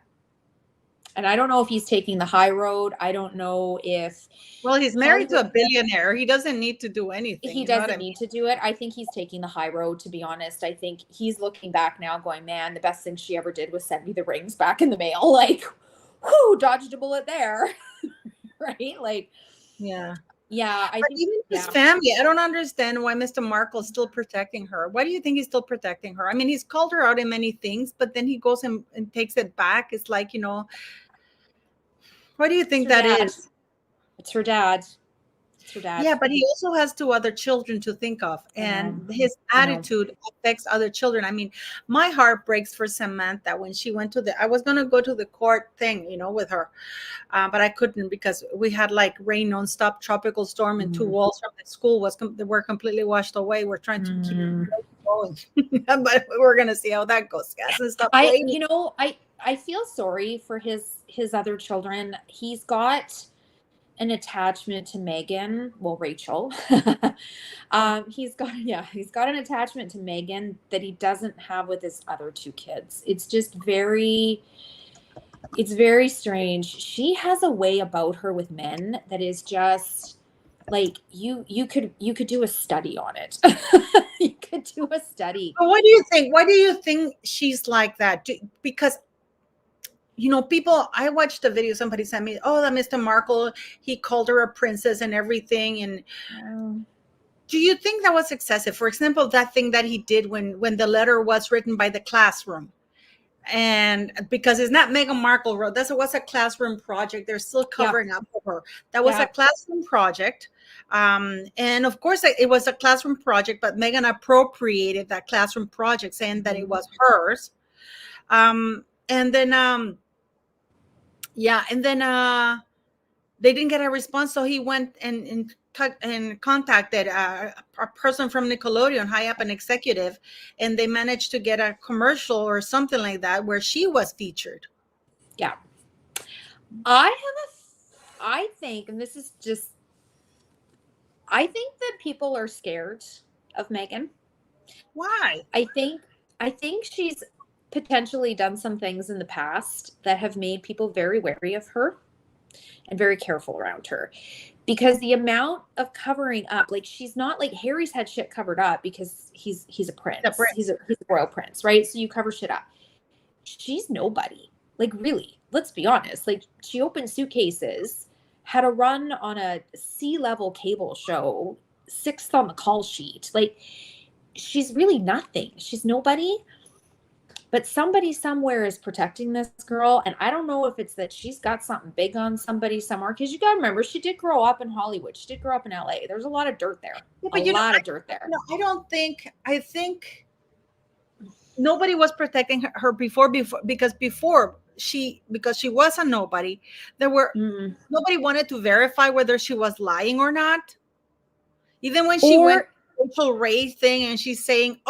And I don't know if he's taking the high road. I don't know if... Well, he's married to a billionaire. He doesn't need to do anything. He doesn't need to do it. I think he's taking the high road, to be honest. I think he's looking back now going, man, the best thing she ever did was send me the rings back in the mail. Like, whoo, dodged a bullet there. Right? Like, yeah. Yeah. I think, even his family, I don't understand why Mr. Markle is still protecting her. Why do you think he's still protecting her? I mean, he's called her out in many things, but then he goes and takes it back. It's like, what do you think that is? It's her dad. It's her dad. Yeah, but he also has 2 other children to think of, and his attitude affects other children. I mean, my heart breaks for Samantha when she went to I was going to go to the court thing, with her, but I couldn't because we had like rain nonstop, tropical storm, and 2 walls from the school were completely washed away. We're trying to keep it going, but we're going to see how that goes. I feel sorry for his other children. He's got an attachment to Megan, well, Rachel. He's got an attachment to Megan that he doesn't have with his other 2 kids. It's very strange. She has a way about her with men that is just like, you could do a study on it. You could do a study. But what do you think? Why do you think she's like that? Because people, I watched a video somebody sent me, that Mr. Markle, he called her a princess and everything. And do you think that was excessive? For example, that thing that he did when the letter was written by the classroom. And because it's not Meghan Markle wrote, that was a classroom project. They're still covering up for her. That was a classroom project. And of course it was a classroom project, but Meghan appropriated that classroom project saying that it was hers. And then they didn't get a response, so he went and contacted a person from Nickelodeon, high up an executive, and they managed to get a commercial or something like that where she was featured. Yeah, I think, and this is just, I think that people are scared of Megan. Why? I think she's potentially done some things in the past that have made people very wary of her and very careful around her, because the amount of covering up, like, she's not like Harry's had shit covered up because he's a prince. He's a royal prince, right? So you cover shit up. She's nobody. Like, really, let's be honest. Like, she opened suitcases, had a run on a C-level cable show, 6th on the call sheet. Like, she's really nothing. She's nobody. But somebody somewhere is protecting this girl. And I don't know if it's that she's got something big on somebody somewhere. Because you got to remember, she did grow up in Hollywood. She did grow up in LA. There's a lot of dirt there. A lot of dirt there. No, I think nobody was protecting her before because before because she was a nobody, there were nobody wanted to verify whether she was lying or not. Even when she went social race thing and she's saying,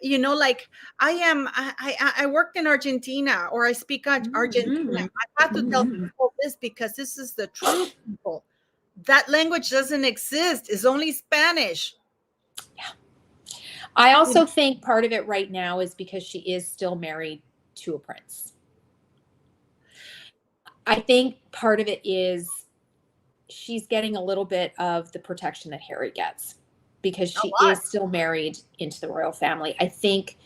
you know, like I worked in Argentina, or I speak Argentina. I have to tell people this because this is the truth, people. That language doesn't exist. It's only Spanish. Yeah. I also think part of it right now is because she is still married to a prince. I think part of it is she's getting a little bit of the protection that Harry gets because she is still married into the royal family. I think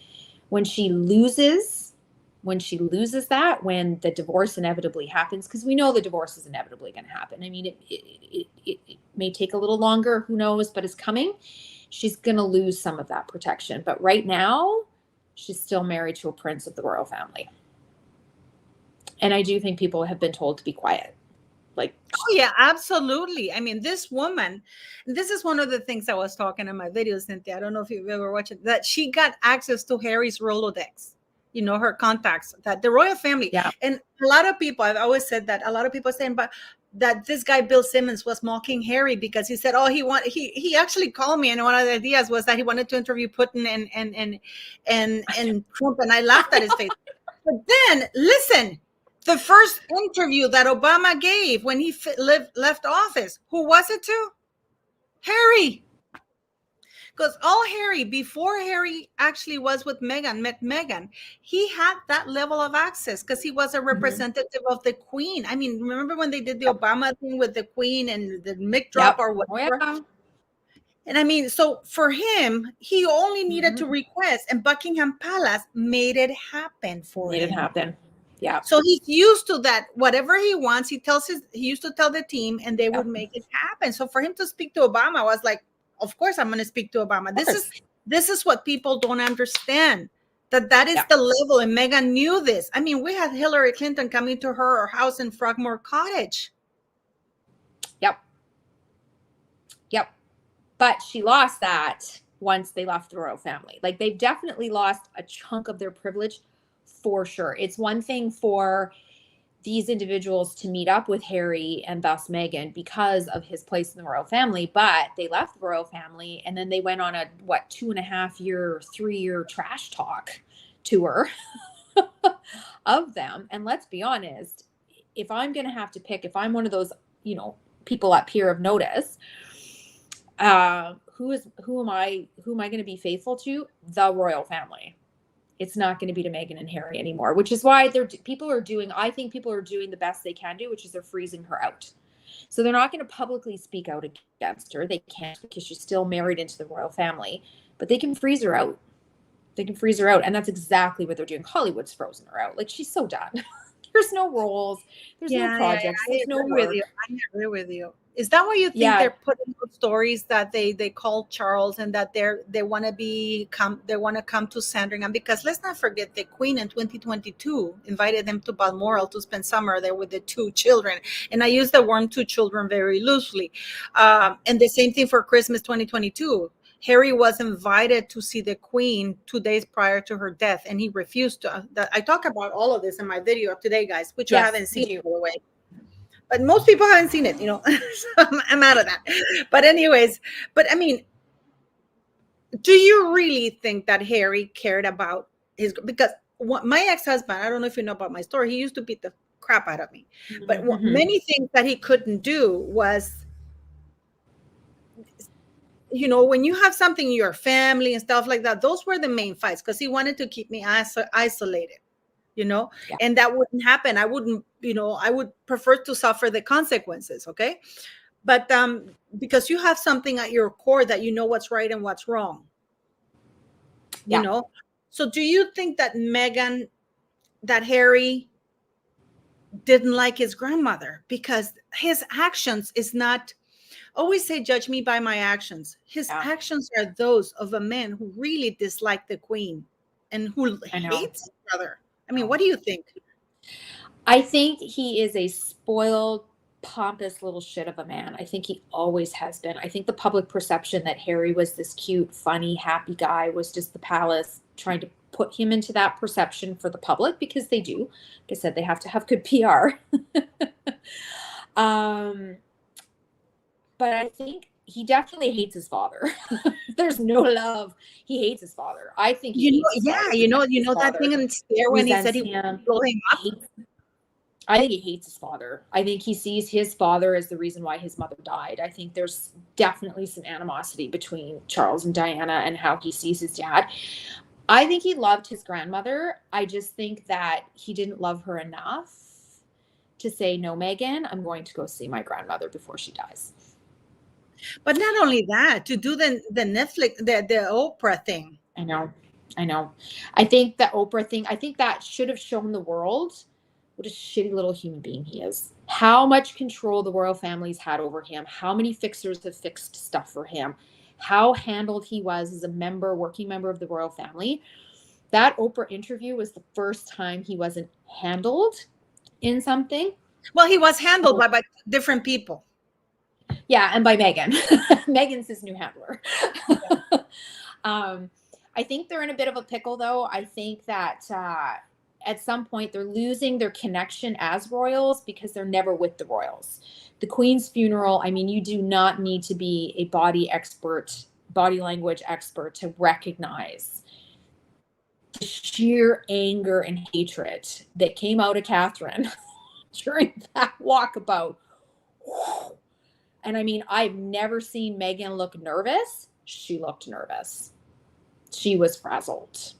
when she loses that, when the divorce inevitably happens, because we know the divorce is inevitably going to happen. I mean, it may take a little longer, who knows, but it's coming. She's going to lose some of that protection. But right now, she's still married to a prince of the royal family. And I do think people have been told to be quiet. Like, oh yeah, absolutely. I mean, this woman, this is one of the things I was talking in my videos, Cynthia. I don't know if you've ever watched it, that she got access to Harry's Rolodex, you know, her contacts, that the royal family. Yeah. And a lot of people, I've always said that, a lot of people are saying, but that this guy, Bill Simmons, was mocking Harry because he said, he actually called me, and one of the ideas was that he wanted to interview Putin and Trump, and I laughed at his face. But then, listen, the first interview that Obama gave when he left office, who was it to? Harry. Because before Harry actually was with Meghan, met Meghan, he had that level of access because he was a representative of the Queen. I mean, remember when they did the Obama thing with the Queen and the mic drop or whatever? Oh, yeah. And I mean, so for him, he only needed to request, and Buckingham Palace made it happen for him. Made it happen. Yeah. So he's used to that. Whatever he wants, he used to tell the team, and they would make it happen. So for him to speak to Obama, I was like, of course I'm going to speak to Obama. This is what people don't understand. That is the level, and Meghan knew this. I mean, we had Hillary Clinton coming to her house in Frogmore Cottage. Yep. But she lost that once they left the royal family. Like, they've definitely lost a chunk of their privilege. For sure. It's one thing for these individuals to meet up with Harry and thus Meghan because of his place in the royal family, but they left the royal family and then they went on a 2.5-year, 3-year trash talk tour of them. And let's be honest, if I'm going to have to pick, if I'm one of those, you know, people up here of notice, who am I going to be faithful to? The royal family. It's not going to be to Meghan and Harry anymore, which is why I think people are doing the best they can do, which is they're freezing her out. So they're not going to publicly speak out against her. They can't because she's still married into the royal family, but they can freeze her out. And that's exactly what they're doing. Hollywood's frozen her out. Like, she's so done. There's no roles. There's no projects. There's no work. I agree with you. Is that why you think they're putting out stories that they call Charles and that they want to come to Sandringham? Because let's not forget, the Queen in 2022 invited them to Balmoral to spend summer there with the 2 children, and I use the word 2 children very loosely. And the same thing for Christmas 2022. Harry was invited to see the Queen 2 days prior to her death, and he refused to. I talk about all of this in my video today, guys, which you haven't seen, by the way. But most people haven't seen it, you know. So I'm out of that. But anyways, I mean, do you really think that Harry cared about his? Because my ex-husband, I don't know if you know about my story, he used to beat the crap out of me. But many things that he couldn't do was, you know, when you have something in your family and stuff like that, those were the main fights because he wanted to keep me isolated. You know, and that wouldn't happen. I wouldn't, you know, I would prefer to suffer the consequences. Okay. But because you have something at your core that you know what's right and what's wrong, you know. So do you think that Harry didn't like his grandmother because his actions is not, always say, judge me by my actions. His actions are those of a man who really disliked the Queen and who hates his brother. I mean, what do you think? I think he is a spoiled, pompous little shit of a man. I think he always has been. I think the public perception that Harry was this cute, funny, happy guy was just the palace trying to put him into that perception for the public, because they do. Like I said, they have to have good PR. But I think he definitely hates his father. There's no love. He hates his father. I think he hates his father. You know that thing in the stair when he said he would blow him up? I think he hates his father. I think he sees his father as the reason why his mother died. I think there's definitely some animosity between Charles and Diana and how he sees his dad. I think he loved his grandmother. I just think that he didn't love her enough to say, no, Meghan, I'm going to go see my grandmother before she dies. But not only that, to do the Netflix, the Oprah thing. I know. I think the Oprah thing, I think that should have shown the world what a shitty little human being he is. How much control the royal family's had over him. How many fixers have fixed stuff for him. How handled he was as a working member of the royal family. That Oprah interview was the first time he wasn't handled in something. Well, he was handled by different people. Yeah, and by Meghan. Meghan's his new handler. I think they're in a bit of a pickle, though. I think that at some point they're losing their connection as royals because they're never with the royals. The Queen's funeral, I mean, you do not need to be a body language expert to recognize the sheer anger and hatred that came out of Catherine during that walkabout. And I mean, I've never seen Meghan look nervous. She looked nervous. She was frazzled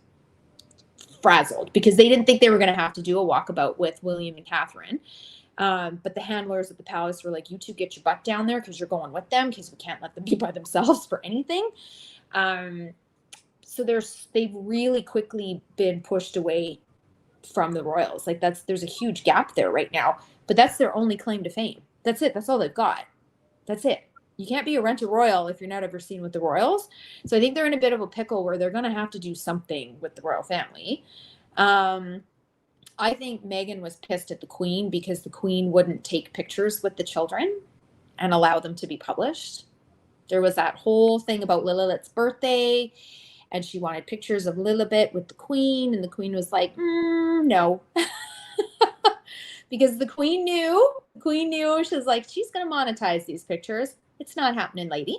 because they didn't think they were going to have to do a walkabout with William and Catherine. But the handlers at the palace were like, you two get your butt down there because you're going with them, because we can't let them be by themselves for anything. So they've really quickly been pushed away from the royals. Like there's a huge gap there right now, but that's their only claim to fame. That's it. That's all they've got. That's it. You can't be a rent-a-royal if you're not ever seen with the royals. So I think they're in a bit of a pickle where they're going to have to do something with the royal family. I think Meghan was pissed at the Queen because the Queen wouldn't take pictures with the children and allow them to be published. There was that whole thing about Lilibet's birthday, and she wanted pictures of Lilibet with the Queen, and the Queen was like, no. Because the Queen knew. She was like, she's going to monetize these pictures. It's not happening, lady.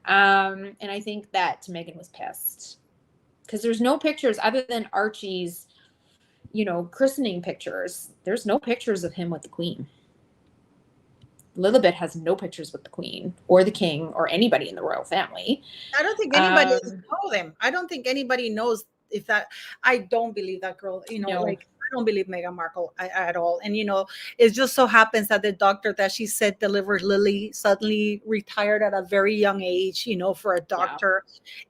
And I think that Meghan was pissed because there's no pictures other than Archie's, christening pictures. There's no pictures of him with the Queen. Lilibet has no pictures with the Queen or the King or anybody in the royal family. I don't think anybody knows them. I don't think anybody knows if that. I don't believe that girl. No. I don't believe Meghan Markle at all. And, it just so happens that the doctor that she said delivered Lily suddenly retired at a very young age, for a doctor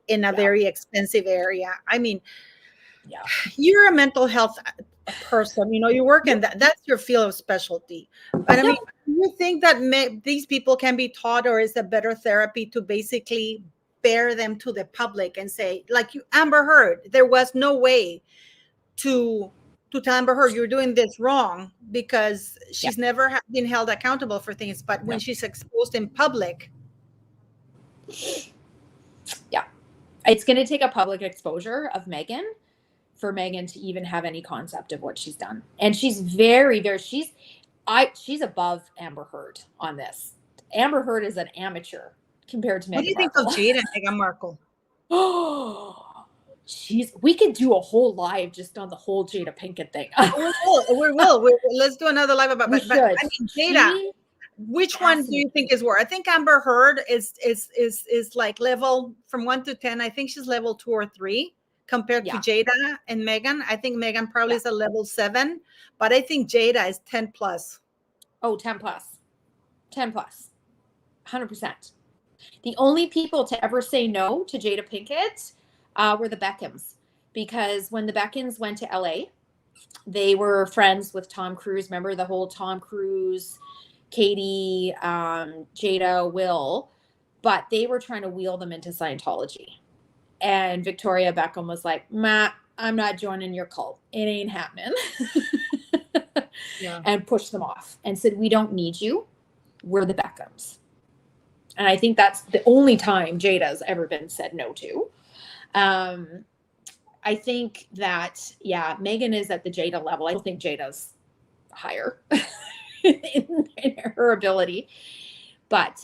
in a very expensive area. I mean, you're a mental health person, you work in that's your field of specialty. But I mean, do you think that these people can be taught, or is a better therapy to basically bear them to the public and say, like Amber Heard, there was no way to tell Amber Heard you're doing this wrong because she's never been held accountable for things. But when she's exposed in public. Yeah. It's going to take a public exposure of Meghan for Meghan to even have any concept of what she's done. And she's very, very, she's above Amber Heard on this. Amber Heard is an amateur compared to Meghan Markle. What do you think of Jada and Meghan Markle? We could do a whole live just on the whole Jada Pinkett thing. We will. Let's do another live about it. But I mean, Jada, which one do you think is worse? I think Amber Heard is like level from 1 to 10. I think she's level 2 or 3 compared to Jada and Meghan. I think Meghan probably is a level 7, but I think Jada is 10 plus. Oh, 10 plus. 10 plus. 100%. The only people to ever say no to Jada Pinkett were the Beckhams, because when the Beckhams went to LA, they were friends with Tom Cruise. Remember the whole Tom Cruise, Katie, Jada, Will, but they were trying to wheel them into Scientology. And Victoria Beckham was like, I'm not joining your cult. It ain't happening. And pushed them off and said, we don't need you. We're the Beckhams. And I think that's the only time Jada's ever been said no to. I think that, yeah, Meghan is at the Jada level. I don't think Jada's higher in her ability. But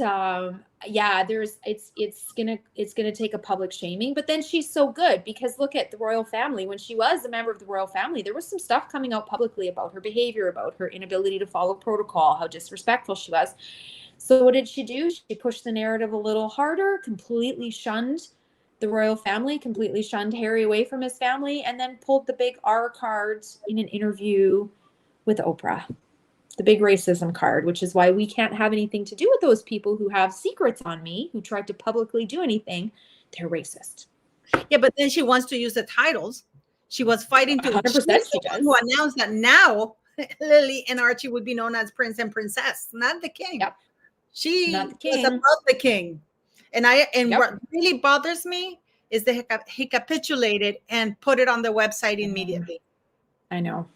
yeah, it's gonna take a public shaming. But then she's so good, because look at the royal family. When she was a member of the royal family, there was some stuff coming out publicly about her behavior, about her inability to follow protocol, how disrespectful she was. So what did she do? She pushed the narrative a little harder, completely shunned the royal family, completely shunned Harry away from his family, and then pulled the big R card in an interview with Oprah. The big racism card, which is why we can't have anything to do with those people who have secrets on me, who tried to publicly do anything. They're racist. Yeah, but then she wants to use the titles. She was fighting to 100% she does. who announced that now Lily and Archie would be known as prince and princess, not the king. Yep. She Not the king. was above the king. And Yep. what really bothers me is that he capitulated and put it on the website immediately. I know.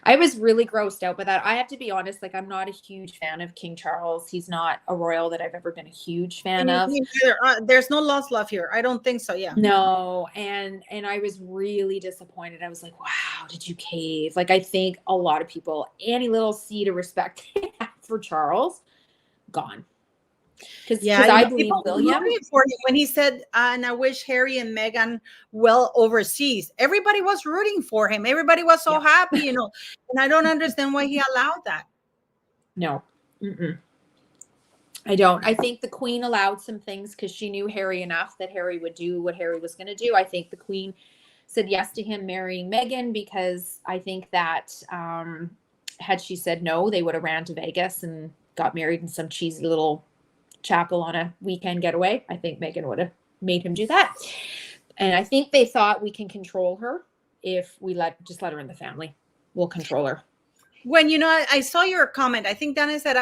I was really grossed out by that. I have to be honest, like, I'm not a huge fan of King Charles. He's not a royal that I've ever been a huge fan of. There's no lost love here. I don't think so. Yeah. No. And I was really disappointed. I was like, wow, did you cave? Like, I think a lot of people, any little seed of respect for Charles, gone. Because I believe William, for him when he said, and I wish Harry and Meghan well overseas. Everybody was rooting for him. Everybody was so happy, you know. And I don't understand why he allowed that. No. I don't. I think the Queen allowed some things because she knew Harry enough that Harry would do what Harry was going to do. I think the Queen said yes to him marrying Meghan because I think that had she said no, they would have ran to Vegas and got married in some cheesy little chapel on a weekend getaway. I think Meghan would have made him do that. And I think they thought, we can control her if we just let her in the family. We'll control her. When, you know, I saw your comment. I think Diana said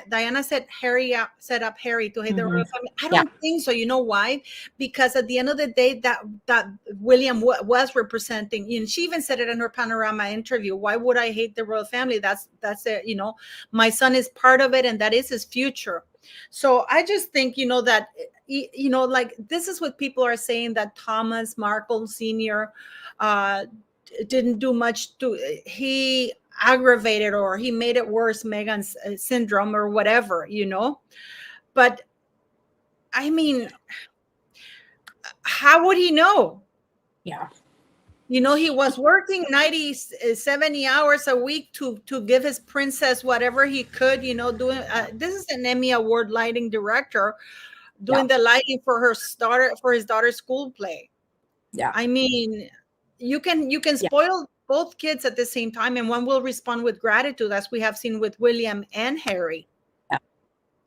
Diana said Harry set up Harry to hit the royal family. I don't think so. You know why? Because at the end of the day, that William was representing, you know, she even said it in her Panorama interview. Why would I hate the royal family? That's it. You know, my son is part of it, and that is his future. So I just think, you know, that, you know, like, this is what people are saying, that Thomas Markle Sr. Didn't do much he aggravated, or he made it worse, Meghan's syndrome or whatever, you know. But I mean, how would he know? Yeah. You know, he was working 90, 70 hours a week to give his princess whatever he could, you know, doing, this is an Emmy Award lighting director doing the lighting for his daughter's school play. Yeah. I mean, you can spoil both kids at the same time, and one will respond with gratitude, as we have seen with William and Harry. Yeah,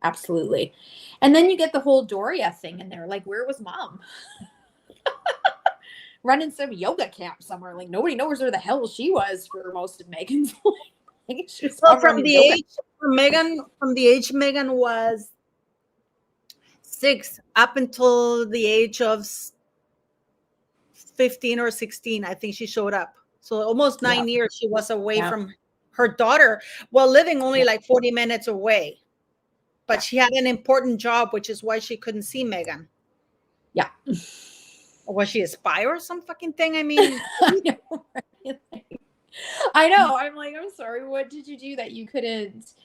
absolutely. And then you get the whole Doria thing in there. Like, where was mom? Running some yoga camp somewhere. Like, nobody knows where the hell she was for most of Meghan's life. Well, from the age Meghan was 6 up until the age of 15 or 16, I think she showed up. So almost 9 years she was away from her daughter, while living only like 40 minutes away. But she had an important job, which is why she couldn't see Meghan. Yeah. Or was she a spy or some fucking thing? I mean, I know. I'm like, I'm sorry. What did you do that you couldn't,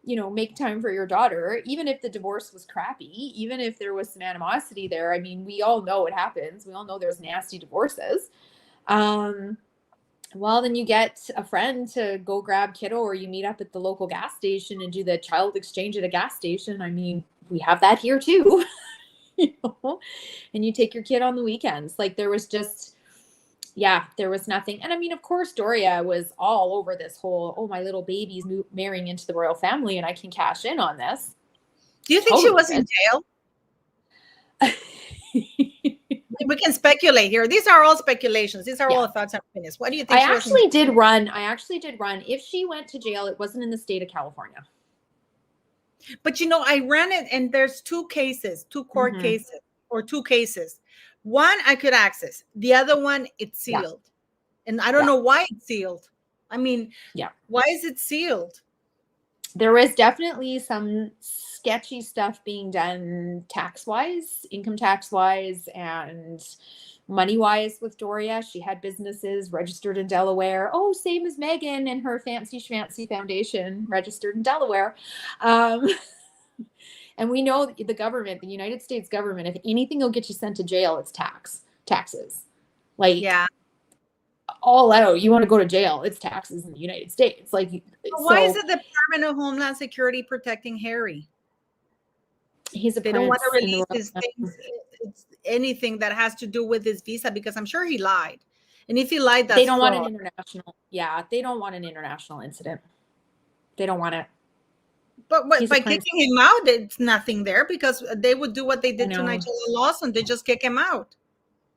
you know, make time for your daughter? Even if the divorce was crappy, even if there was some animosity there. I mean, we all know it happens. We all know there's nasty divorces. Well, then you get a friend to go grab kiddo, or you meet up at the local gas station and do the child exchange at a gas station. I mean, we have that here too. You know? And you take your kid on the weekends. Like, there was just, there was nothing. And I mean, of course, Doria was all over this whole, oh, my little baby's marrying into the royal family and I can cash in on this. Do you think she was in jail? We can speculate here. These are all speculations. These are all thoughts and opinions. What do you think? I actually did run. If she went to jail, it wasn't in the state of California. But, you know, I ran it, and there's two court cases, or two cases. One I could access. The other one, it's sealed. And I don't know why it's sealed. I mean, why is it sealed? There was definitely some sketchy stuff being done tax-wise, income tax-wise, and money-wise with Doria. She had businesses registered in Delaware. Oh, same as Megan and her fancy schmancy foundation registered in Delaware. Um, and we know the government, the United States government, if anything will get you sent to jail, it's taxes. Like, Yeah. all out. You want to go to jail, it's taxes in the United States. Like, Why is it the Department of Homeland Security protecting Harry? He's a They don't want to release his things, anything that has to do with his visa, because I'm sure he lied. And if he lied, that's they don't fraud. want an international. Yeah, they don't want an international incident. They don't want it. But by kicking him out, it's nothing there, because they would do what they did to Nigella Lawson. They just kick him out.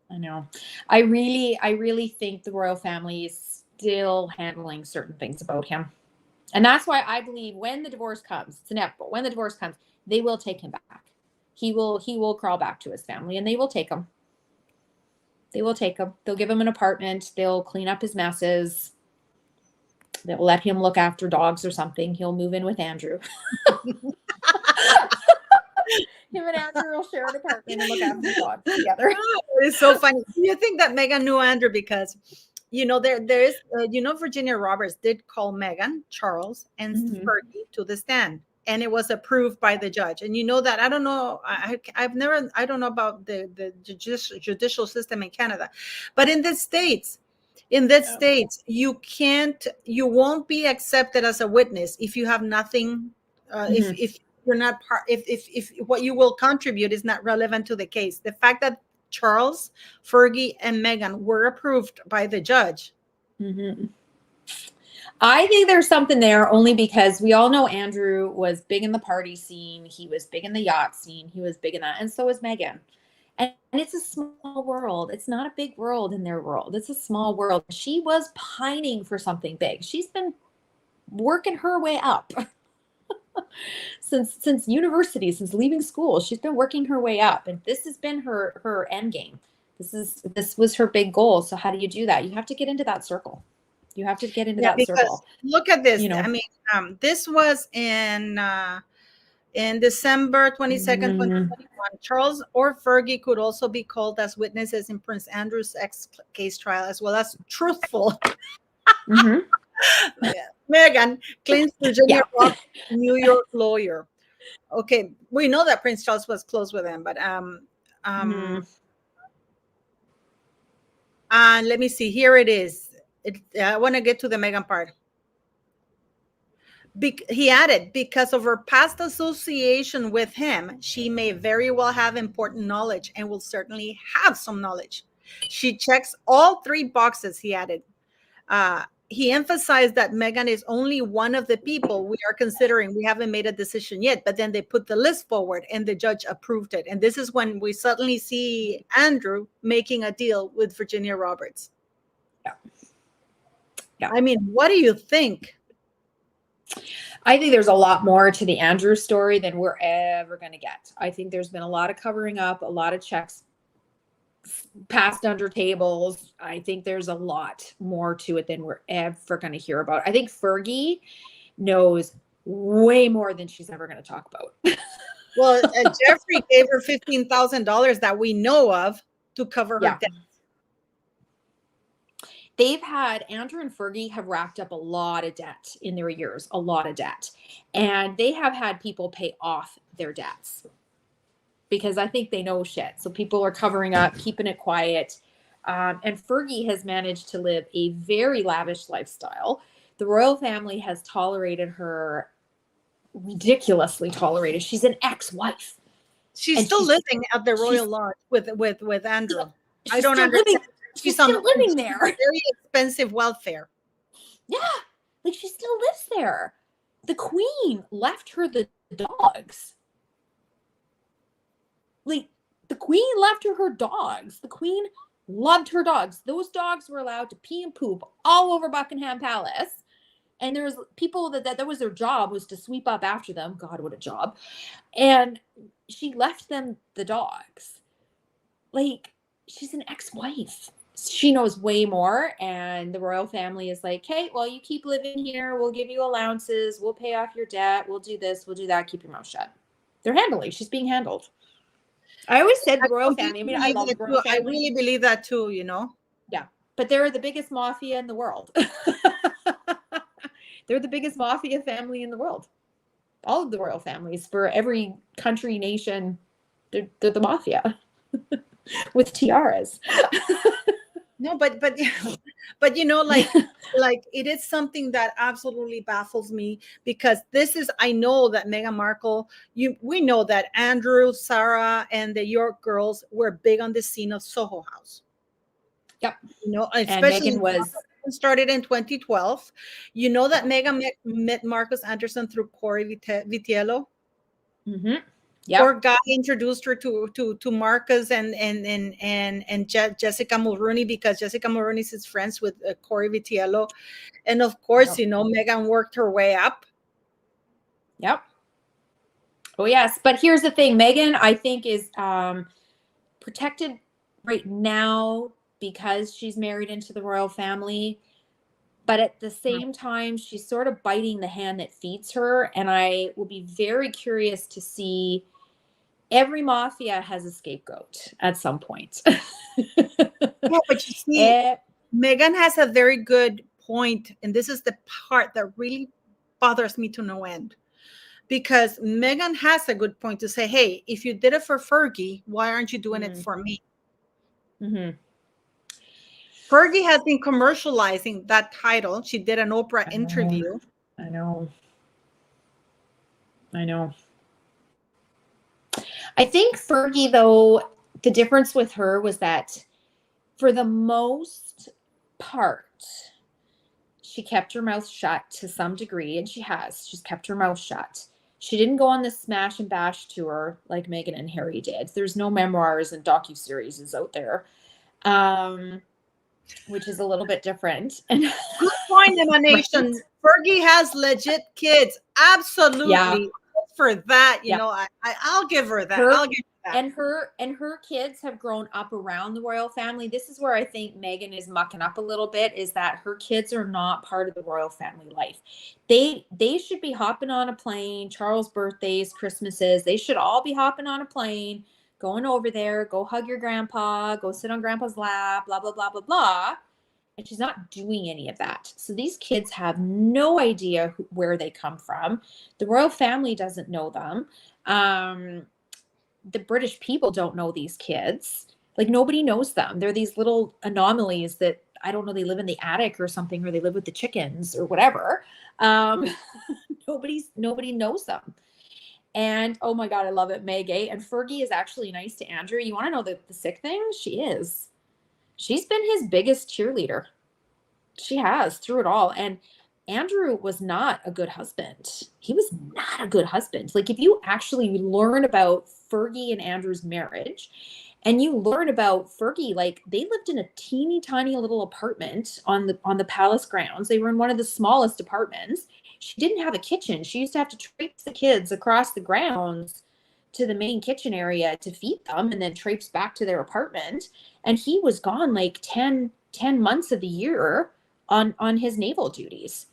I know. I really think the royal family is still handling certain things about him. And that's why I believe when the divorce comes, it's inevitable. When the divorce comes, they will take him back. He will crawl back to his family, and they will take him. They will take him. They'll give him an apartment. They'll clean up his messes. They'll let him look after dogs or something. He'll move in with Andrew. Him and Andrew will share an apartment and look after the dogs together. It's so funny. You think that Meghan knew Andrew because, there is, Virginia Roberts did call Meghan, Charles, and Fergie to the stand, and it was approved by the judge. And you know that, I don't know, I don't know about the judicial system in Canada, but in the States, you won't be accepted as a witness if you have nothing, if you're not part, if what you will contribute is not relevant to the case. The fact that Charles, Fergie, and Meghan were approved by the judge. I think there's something there, only because we all know Andrew was big in the party scene. He was big in the yacht scene. He was big in that. And so was Meghan. And it's a small world. It's not a big world in their world. It's a small world. She was pining for something big. She's been working her way up since university, since leaving school. She's been working her way up, and this has been her end game. This was her big goal. So how do you do that? You have to get into that circle. You have to get into that circle. Look at this. I mean, this was in December 22nd, 2021. Charles or Fergie could also be called as witnesses in Prince Andrew's case trial, as well as truthful. Meghan claims Virginia Roberts, New York lawyer. Okay, we know that Prince Charles was close with him, but let me see. Here it is. I want to get to the Meghan part. He added, because of her past association with him, she may very well have important knowledge and will certainly have some knowledge. She checks all three boxes, he added. He emphasized that Meghan is only one of the people we are considering. We haven't made a decision yet, but then they put the list forward and the judge approved it. And this is when we suddenly see Andrew making a deal with Virginia Roberts. Yeah. I mean, what do you think? I think there's a lot more to the Andrew story than we're ever going to get. I think there's been a lot of covering up, a lot of checks passed under tables. I think there's a lot more to it than we're ever going to hear about. I think Fergie knows way more than she's ever going to talk about. Well, Jeffrey gave her $15,000 that we know of to cover her debt. Andrew and Fergie have racked up a lot of debt in their years, a lot of debt. And they have had people pay off their debts because I think they know shit. So people are covering up, keeping it quiet. And Fergie has managed to live a very lavish lifestyle. The royal family has tolerated her, ridiculously tolerated. She's an ex-wife. She's still living at the royal lodge with Andrew. I don't understand. She's still living there. Very expensive welfare. Yeah, like she still lives there. The queen left her the dogs. Like the queen left her dogs. The queen loved her dogs. Those dogs were allowed to pee and poop all over Buckingham Palace. And there was people that was their job, was to sweep up after them. God, what a job. And she left them the dogs. Like, she's an ex-wife. she knows way more, and the royal family is like, hey, well, you keep living here, we'll give you allowances, we'll pay off your debt, we'll do this, we'll do that, keep your mouth shut. She's being handled. I always said the royal family, I mean, I love the royal family. I really believe that too, Yeah, but they're the biggest mafia in the world. They're the biggest mafia family in the world. All of the royal families, for every country, nation, they're the mafia with tiaras. No, but like it is something that absolutely baffles me, because I know that Meghan Markle, we know that Andrew, Sarah, and the York girls were big on the scene of Soho House. Yep. Especially and Meghan started in 2012. You know that Meghan met Marcus Anderson through Corey Vitiello. Mm-hmm. Yeah. Poor guy introduced her to Marcus and Jessica Mulrooney, because Jessica Mulrooney is friends with Corey Vitiello, and of course, Meghan worked her way up. Yep. Oh yes, but here's the thing: Meghan, I think, is protected right now because she's married into the royal family. But at the same time, she's sort of biting the hand that feeds her, and I will be very curious to see. Every mafia has a scapegoat at some point. Yeah, but you see, Meghan has a very good point, and this is the part that really bothers me to no end, because Meghan has a good point to say, hey, if you did it for Fergie, why aren't you doing it for me? Mm-hmm. Fergie has been commercializing that title. She did an Oprah interview. I know. I think Fergie, though, the difference with her was that for the most part, she kept her mouth shut to some degree, and she's kept her mouth shut. She didn't go on the smash and bash tour like Meghan and Harry did. There's no memoirs and docuseries out there, which is a little bit different. Good point, Emanation. Fergie has legit kids. Absolutely. Yeah. For that, I'll give her that. And her kids have grown up around the royal family. This is where I think Meghan is mucking up a little bit, is that her kids are not part of the royal family life. They should be hopping on a plane, Charles' birthdays, Christmases, they should all be hopping on a plane, going over there, go hug your grandpa, go sit on grandpa's lap, blah, blah, blah, blah, blah. And she's not doing any of that. So these kids have no idea where they come from. The royal family doesn't know them. The British people don't know these kids. Like, nobody knows them. They're these little anomalies that, I don't know, they live in the attic or something, or they live with the chickens or whatever. Nobody knows them. And oh my God, I love it, Meg. And Fergie is actually nice to Andrew. You want to know the sick thing? She is. She's been his biggest cheerleader. She has, through it all. And Andrew was not a good husband. He was not a good husband. Like, if you actually learn about Fergie and Andrew's marriage, and you learn about Fergie, like, they lived in a teeny tiny little apartment on the palace grounds. They were in one of the smallest apartments. She didn't have a kitchen. She used to have to traipse the kids across the grounds to the main kitchen area to feed them, and then traipse back to their apartment. And he was gone like 10 months of the year on his naval duties.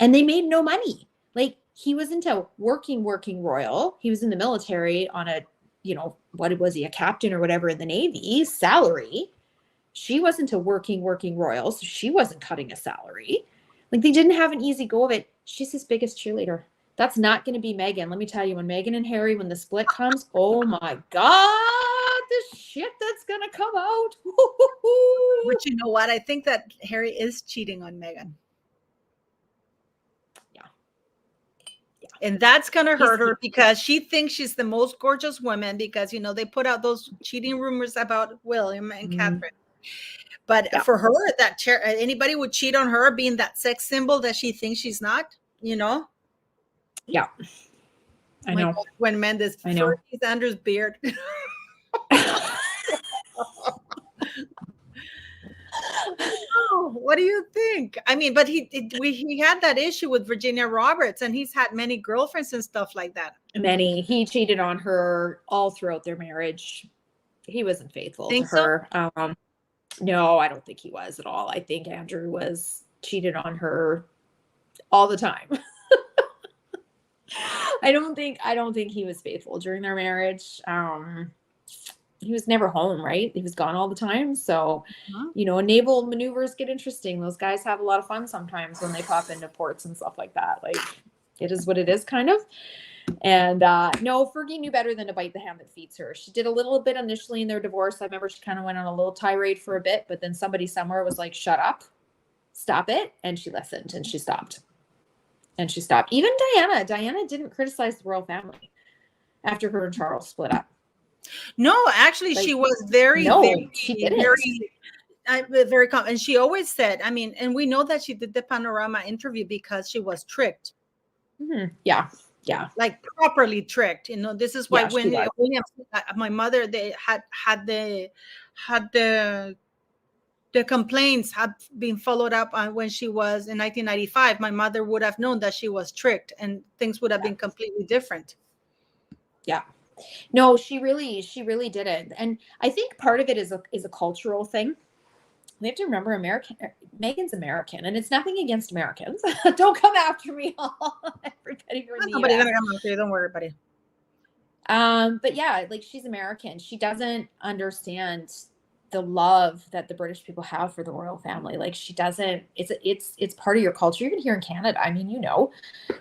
And they made no money. Like, he was into working royal. He was in the military on a, what was he, a captain or whatever in the Navy, salary. She wasn't a working royal, so she wasn't cutting a salary. Like, they didn't have an easy go of it. She's his biggest cheerleader. That's not going to be Meghan. Let me tell you, when Meghan and Harry, when the split comes, oh my God, the shit that's going to come out. But you know what? I think that Harry is cheating on Meghan. Yeah. And that's going to hurt her, because she thinks she's the most gorgeous woman, because, they put out those cheating rumors about William and Catherine. But for her, anybody would cheat on her, being that sex symbol that she thinks she's not, Yeah. I know. God, when Mendes Fergie's Andrew's beard. What do you think? I mean, but he had that issue with Virginia Roberts, and he's had many girlfriends and stuff like that. He cheated on her all throughout their marriage. He wasn't faithful to her. No, I don't think he was at all. I think Andrew was cheated on her all the time. I don't think he was faithful during their marriage. He was never home, right? He was gone all the time. So, naval maneuvers get interesting. Those guys have a lot of fun sometimes when they pop into ports and stuff like that. Like, it is what it is, kind of. And no, Fergie knew better than to bite the hand that feeds her. She did a little bit initially in their divorce. I remember she kind of went on a little tirade for a bit, but then somebody somewhere was like, shut up, stop it. And she listened and she stopped. Even Diana didn't criticize the royal family after her and Charles split up. No, actually, she was very calm. And she always said, I mean, and we know that she did the Panorama interview because she was tricked. Mm-hmm. Yeah. Like properly tricked. This is why when my mother, they had the complaints had been followed up on when she was in 1995, my mother would have known that she was tricked and things would have been completely different. Yeah. No, she really didn't. And I think part of it is a cultural thing. We have to remember Meghan's American, and it's nothing against Americans. Don't come after me, everybody. Nobody's gonna come after you. Don't worry, buddy. But yeah, like, she's American. She doesn't understand the love that the British people have for the royal family. Like, she doesn't. It's part of your culture. Even here in Canada, I mean,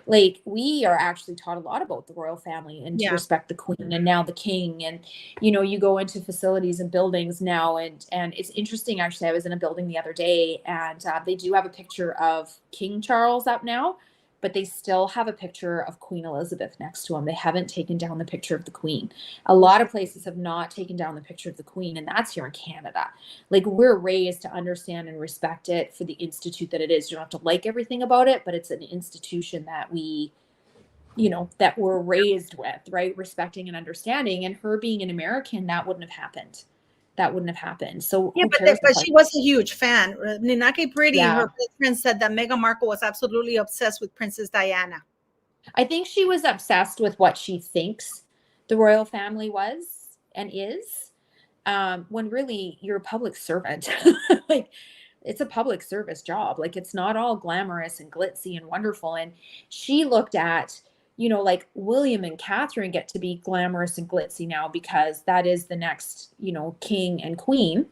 like, we are actually taught a lot about the royal family and to respect the Queen and now the King. And you go into facilities and buildings now, and it's interesting. Actually, I was in a building the other day, and they do have a picture of King Charles up now, but they still have a picture of Queen Elizabeth next to him. They haven't taken down the picture of the Queen. A lot of places have not taken down the picture of the Queen, and that's here in Canada. Like, we're raised to understand and respect it for the institute that it is. You don't have to like everything about it, but it's an institution that that we're raised with, right? Respecting and understanding. And her being an American, that wouldn't have happened. So but she was a huge fan. Ninaki Pretty, her best friend, said that Meghan Markle was absolutely obsessed with Princess Diana. I think she was obsessed with what she thinks the royal family was and is, when really you're a public servant. Like, it's a public service job. Like, it's not all glamorous and glitzy and wonderful. And she looked at, like, William and Catherine get to be glamorous and glitzy now because that is the next, king and queen.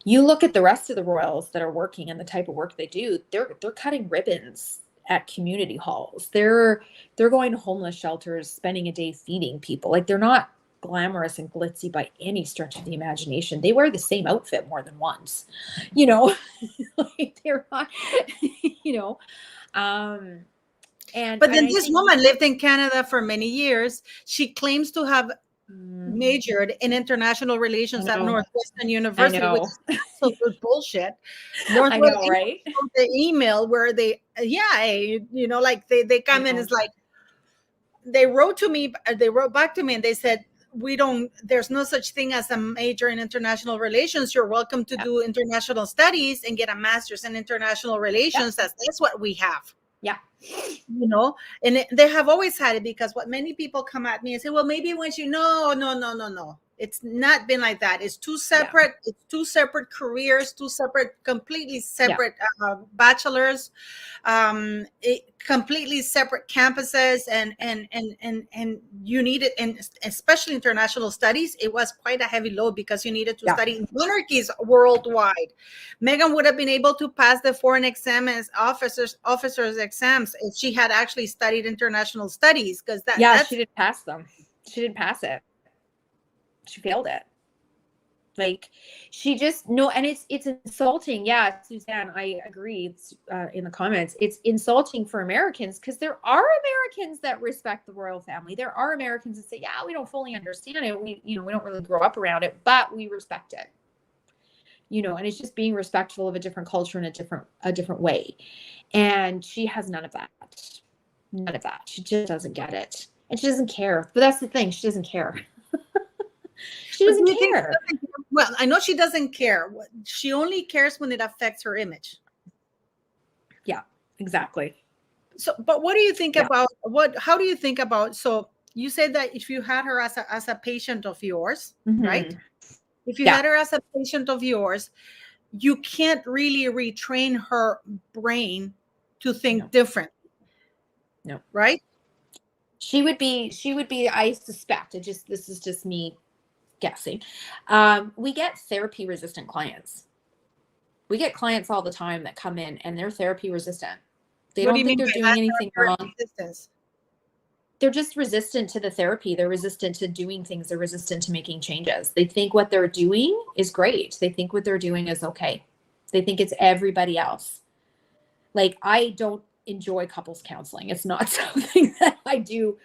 You look at the rest of the royals that are working and the type of work they do, they're cutting ribbons at community halls. They're going to homeless shelters, spending a day feeding people. Like, they're not glamorous and glitzy by any stretch of the imagination. They wear the same outfit more than once, like, they're not, But then this woman lived in Canada for many years. She claims to have majored in international relations at Northwestern University, which is absolute bullshit. I know, right? The email where they come in, is like, they wrote back to me and they said, there's no such thing as a major in international relations. You're welcome to do international studies and get a master's in international relations. That's what we have. Yeah. And they have always had it, because what many people come at me and say, well, maybe when no. It's not been like that. It's two separate, careers, completely separate bachelors, completely separate campuses, and you need it, and especially international studies. It was quite a heavy load because you needed to study monarchies worldwide. Meghan would have been able to pass the foreign exam as officers exams if she had actually studied international studies, because she didn't pass them. She didn't pass it. She failed it. Like, she just and it's insulting. Yeah, Suzanne, I agree. It's in the comments. It's insulting for Americans, because there are Americans that respect the royal family. There are Americans that say, yeah, we don't fully understand it. We don't really grow up around it, but we respect it. And it's just being respectful of a different culture in a different way. And she has none of that. None of that. She just doesn't get it. And she doesn't care. But that's the thing. She doesn't care. She doesn't care. Well, I know she doesn't care. She only cares when it affects her image. Yeah, exactly. So, but what do you think about how do you think about, so you said that if you had her as a patient of yours, right? If you had her as a patient of yours, you can't really retrain her brain to think different. No. Right? She would be, I suspect, this is just me guessing. We get therapy resistant clients. We get clients all the time that come in and they're therapy resistant. They don't think they're doing anything wrong. Resistance? They're just resistant to the therapy. They're resistant to doing things. They're resistant to making changes. They think what they're doing is great. They think what they're doing is okay. They think it's everybody else. Like, I don't enjoy couples counseling. It's not something that I do.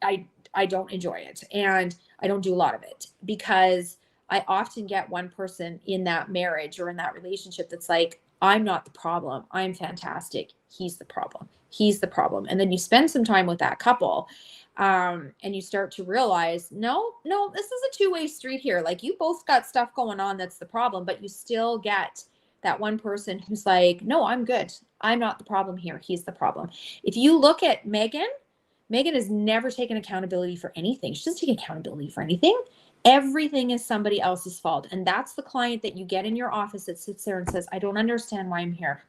I don't enjoy it. And I don't do a lot of it because I often get one person in that marriage or in that relationship that's like, I'm not the problem. I'm fantastic. He's the problem. He's the problem. And then you spend some time with that couple and you start to realize, no, this is a two-way street here. Like, you both got stuff going on that's the problem, but you still get that one person who's like, no, I'm good. I'm not the problem here. He's the problem. If you look at Megan has never taken accountability for anything. She doesn't take accountability for anything. Everything is somebody else's fault. And that's the client that you get in your office that sits there and says, I don't understand why I'm here.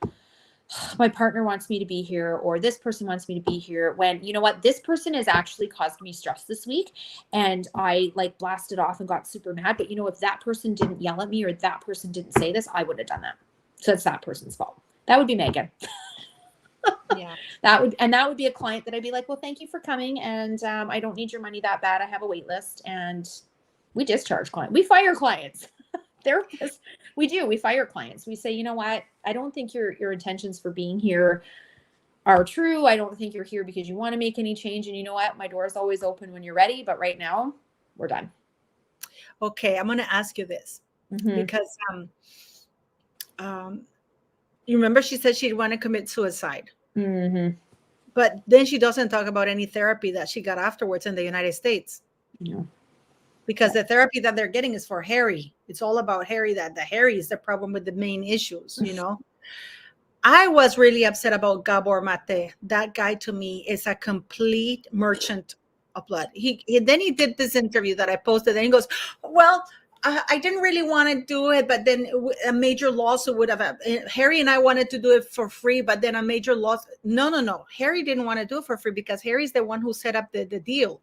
My partner wants me to be here, or this person wants me to be here, when, you know what, this person has actually caused me stress this week. And I like blasted off and got super mad. But you know, if that person didn't yell at me or that person didn't say this, I would have done that. So it's that person's fault. That would be Megan. Yeah. That would be a client that I'd be like, well, thank you for coming. And I don't need your money that bad. I have a wait list. And we discharge clients. We fire clients. Therapists, we fire clients. We say, you know what? I don't think your intentions for being here are true. I don't think you're here because you want to make any change. And you know what? My door is always open when you're ready. But right now, we're done. Okay, I'm going to ask you this because you remember she said she'd want to commit suicide. Mm-hmm. But then she doesn't talk about any therapy that she got afterwards in the United States. Yeah. Because the therapy that they're getting is for Harry. It's all about Harry, that the Harry is the problem with the main issues, you know. I was really upset about Gabor Mate. That guy, to me, is a complete merchant of blood. He then did this interview that I posted, and he goes, well, I didn't really want to do it, but then a major lawsuit would have. Harry and I wanted to do it for free, but then a major lawsuit. No. Harry didn't want to do it for free because Harry's the one who set up the deal.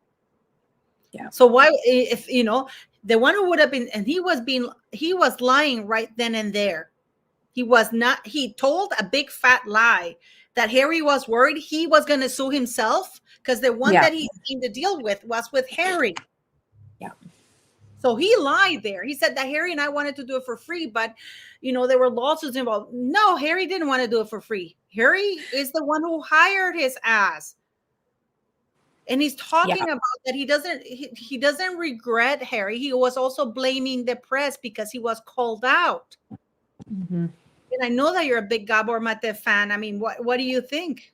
Yeah. So why, if you know, the one who would have been, and he was lying right then and there. He was not. He told a big fat lie that Harry was worried he was going to sue himself because the one that he came to deal with was with Harry. Yeah. So he lied there. He said that Harry and I wanted to do it for free, but you know, there were lawsuits involved. No, Harry didn't want to do it for free. Harry is the one who hired his ass. And he's talking about that he doesn't regret Harry. He was also blaming the press because he was called out. Mm-hmm. And I know that you're a big Gabor Mate fan. I mean, what do you think?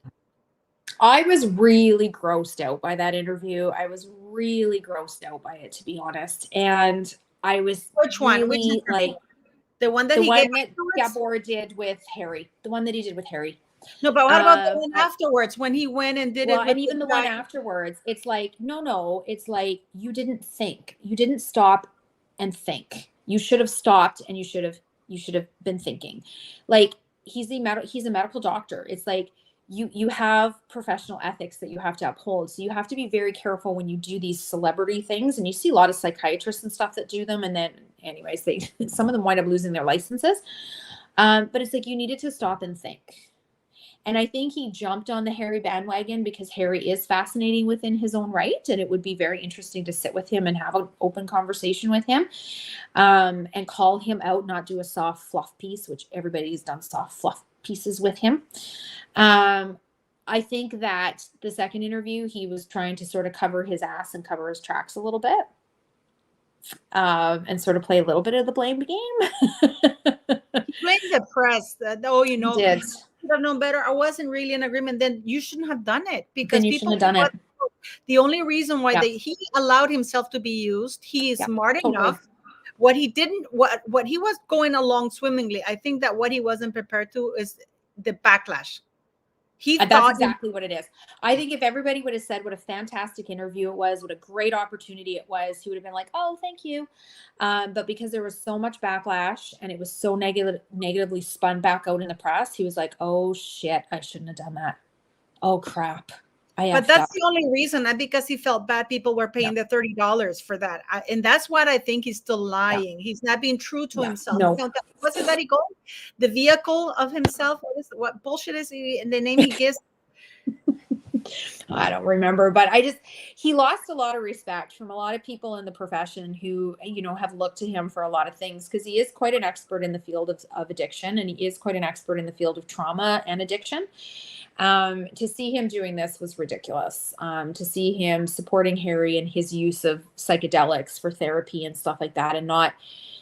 I was really grossed out by that interview. I was really grossed out by it, to be honest. And I was really like the one that Gabor did with Harry. The one that he did with Harry. No, but what about the one afterwards when he went and did it? And even the one afterwards, it's like, no, it's like you didn't think. You didn't stop and think. You should have stopped and you should have been thinking. Like, he's a medical doctor. It's like you have professional ethics that you have to uphold. So you have to be very careful when you do these celebrity things. And you see a lot of psychiatrists and stuff that do them. And then anyways, some of them wind up losing their licenses. But it's like, you needed to stop and think. And I think he jumped on the Harry bandwagon because Harry is fascinating within his own right. And it would be very interesting to sit with him and have an open conversation with him and call him out, not do a soft fluff piece, which everybody's done soft fluff pieces with him. I think that the second interview, he was trying to sort of cover his ass and cover his tracks a little bit and sort of play a little bit of the blame game. He blamed the press. You know. He did. Should have known better. I wasn't really in agreement. Then you shouldn't have done it because then you shouldn't have done it. The only reason why he allowed himself to be used, he is smart enough. What he didn't, what he was going along swimmingly. I think that what he wasn't prepared to is the backlash. He That's thought exactly what it is. I think if everybody would have said what a fantastic interview it was, what a great opportunity it was, he would have been like, oh, thank you. But because there was so much backlash and it was so negatively spun back out in the press, he was like, oh shit, I shouldn't have done that. Oh crap. But that's the only reason, not because he felt bad people were paying the $30 for that. And that's what I think he's still lying. He's not being true to himself. No. What's it that he called? The vehicle of himself? What bullshit is he? And the name he gives? I don't remember, but he lost a lot of respect from a lot of people in the profession who, have looked to him for a lot of things, because he is quite an expert in the field of addiction, and he is quite an expert in the field of trauma and addiction. To see him doing this was ridiculous. To see him supporting Harry and his use of psychedelics for therapy and stuff like that, and not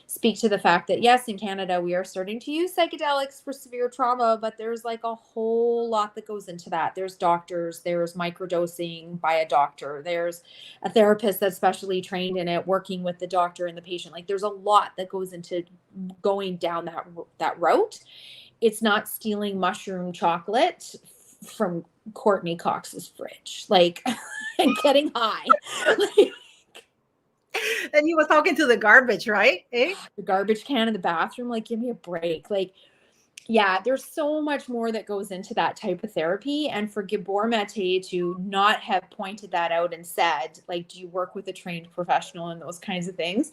speak to the fact that, yes, in Canada, we are starting to use psychedelics for severe trauma, but there's like a whole lot that goes into that. There's doctors, there's microdosing by a doctor, there's a therapist that's specially trained in it, working with the doctor and the patient. Like, there's a lot that goes into going down that route. It's not stealing mushroom chocolate from Courtney Cox's fridge, like, and getting high. And he was talking to the garbage, right? Eh? The garbage can in the bathroom, like, give me a break. Like, yeah, there's so much more that goes into that type of therapy. And for Gabor Mate to not have pointed that out and said, like, do you work with a trained professional and those kinds of things?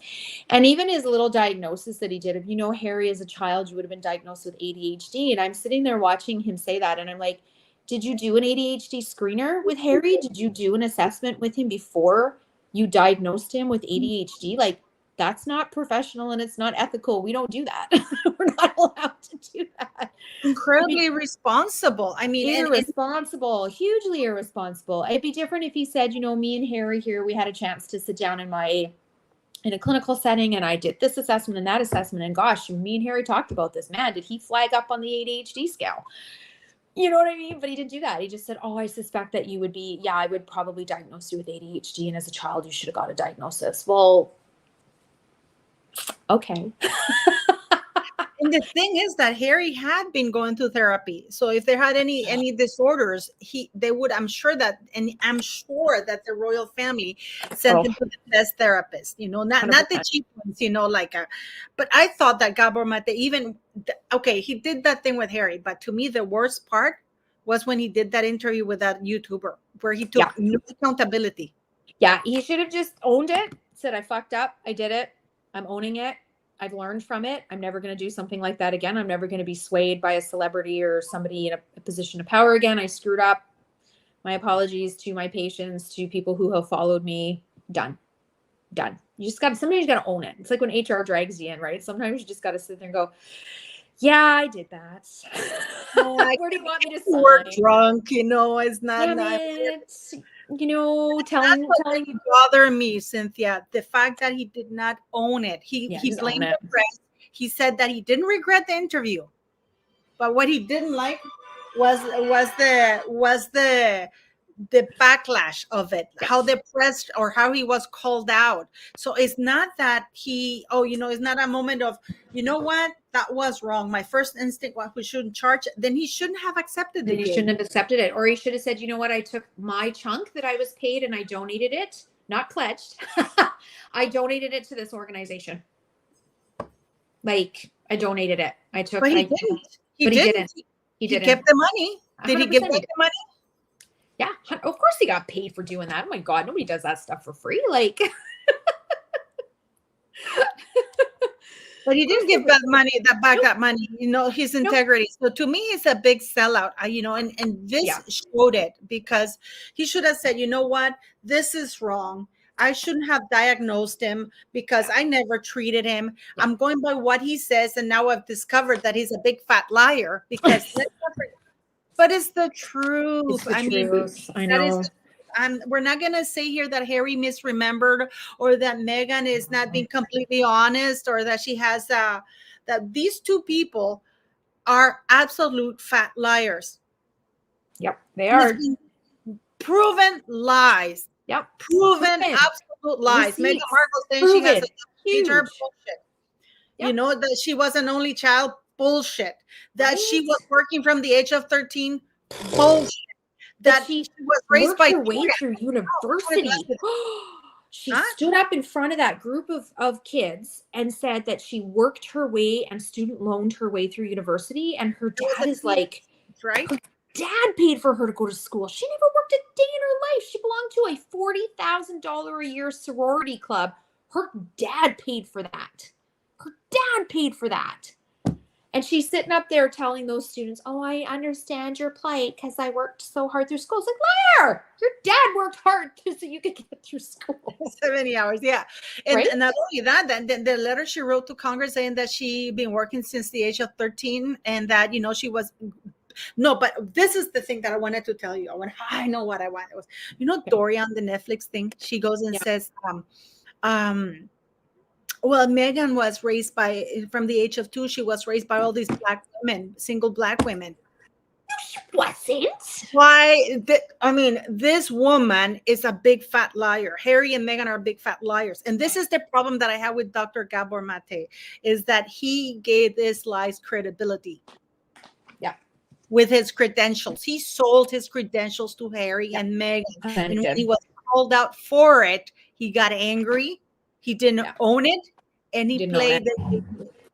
And even his little diagnosis that he did of, Harry, as a child, you would have been diagnosed with ADHD. And I'm sitting there watching him say that, and I'm like, did you do an ADHD screener with Harry? Did you do an assessment with him before you diagnosed him with ADHD? Like, that's not professional and it's not ethical. We don't do that. We're not allowed to do that. Incredibly irresponsible. I mean, irresponsible, hugely irresponsible. It'd be different if he said, me and Harry here, we had a chance to sit down in a clinical setting, and I did this assessment and that assessment. And gosh, me and Harry talked about this. Man, did he flag up on the ADHD scale? You know what I mean? But he didn't do that. He just said, I suspect that you would be, I would probably diagnose you with ADHD. And as a child, you should have got a diagnosis. Well, okay. And the thing is that Harry had been going to therapy. So if there had any disorders, they would, I'm sure that the royal family sent him to the best therapist, not the cheap ones, but I thought that Gabor Mate he did that thing with Harry, but to me, the worst part was when he did that interview with that YouTuber where he took no accountability. Yeah. He should have just owned it, said, I fucked up. I did it. I'm owning it. I've learned from it. I'm never going to do something like that again. I'm never going to be swayed by a celebrity or somebody in a position of power again. I screwed up. My apologies to my patients, to people who have followed me. Done. Sometimes you got to own it. It's like when HR drags you in, right? Sometimes you just got to sit there and go, yeah, I did that. Where do you want me to sign? We're drunk, it's not nice. Telling bother me, Cynthia, the fact that he did not own it. He blamed the press. He said that he didn't regret the interview, but what he didn't like was the backlash of it, how the press or how he was called out. So it's not that it's not a moment of, what, that was wrong. My first instinct was we shouldn't charge it. Then he shouldn't have accepted it. He shouldn't have accepted it. Or he should have said, what, I took my chunk that I was paid and I donated it, not pledged. I donated it to this organization. Like, I donated it. I took But he didn't. He didn't. He kept the money. Did he give back the money? Yeah, of course he got paid for doing that. Oh my God, nobody does that stuff for free. Like, but he didn't give that money, that money, his integrity. So to me, it's a big sellout, and this showed it, because he should have said, what, this is wrong. I shouldn't have diagnosed him because I never treated him. I'm going by what he says. And now I've discovered that he's a big fat liar because but it's the truth. It's the truth. I know. We're not going to say here that Harry misremembered or that Meghan is not being completely honest or that she has that these two people are absolute fat liars. Yep, they are. Proven lies. Yep. Proven absolute lies. Meghan Markle saying she has a teenager, bullshit. Yep. That she was an only child, bullshit. That she was working from the age of 13, bullshit. That That she was raised worked by her way Julia. through university. She Huh? stood up in front of that group of kids and said that she worked her way and student loaned her way through university. And her It was dad a is like, right? her dad paid for her to go to school. She never worked a day in her life. She belonged to a $40,000 a year sorority club. Her dad paid for that. Her dad paid for that. And she's sitting up there telling those students, oh, I understand your plight because I worked so hard through school. It's like, liar! Your dad worked hard so you could get through school. 70 hours, yeah. And, Right? and not only that, then the letter she wrote to Congress saying that she been working since the age of 13 and that, she was, no, but this is the thing that I wanted to tell you. I know what I want. It was, Doria on the Netflix thing, she goes and says, well, Megan was raised from the age of 2, she was raised by all these Black women, single Black women. Wasn't. Why? This woman is a big fat liar. Harry and Meghan are big fat liars. And this is the problem that I have with Dr. Gabor Mate, is that he gave these lies credibility. Yeah. With his credentials. He sold his credentials to Harry and Meghan. And when he was called out for it, he got angry. He didn't own it, and he played the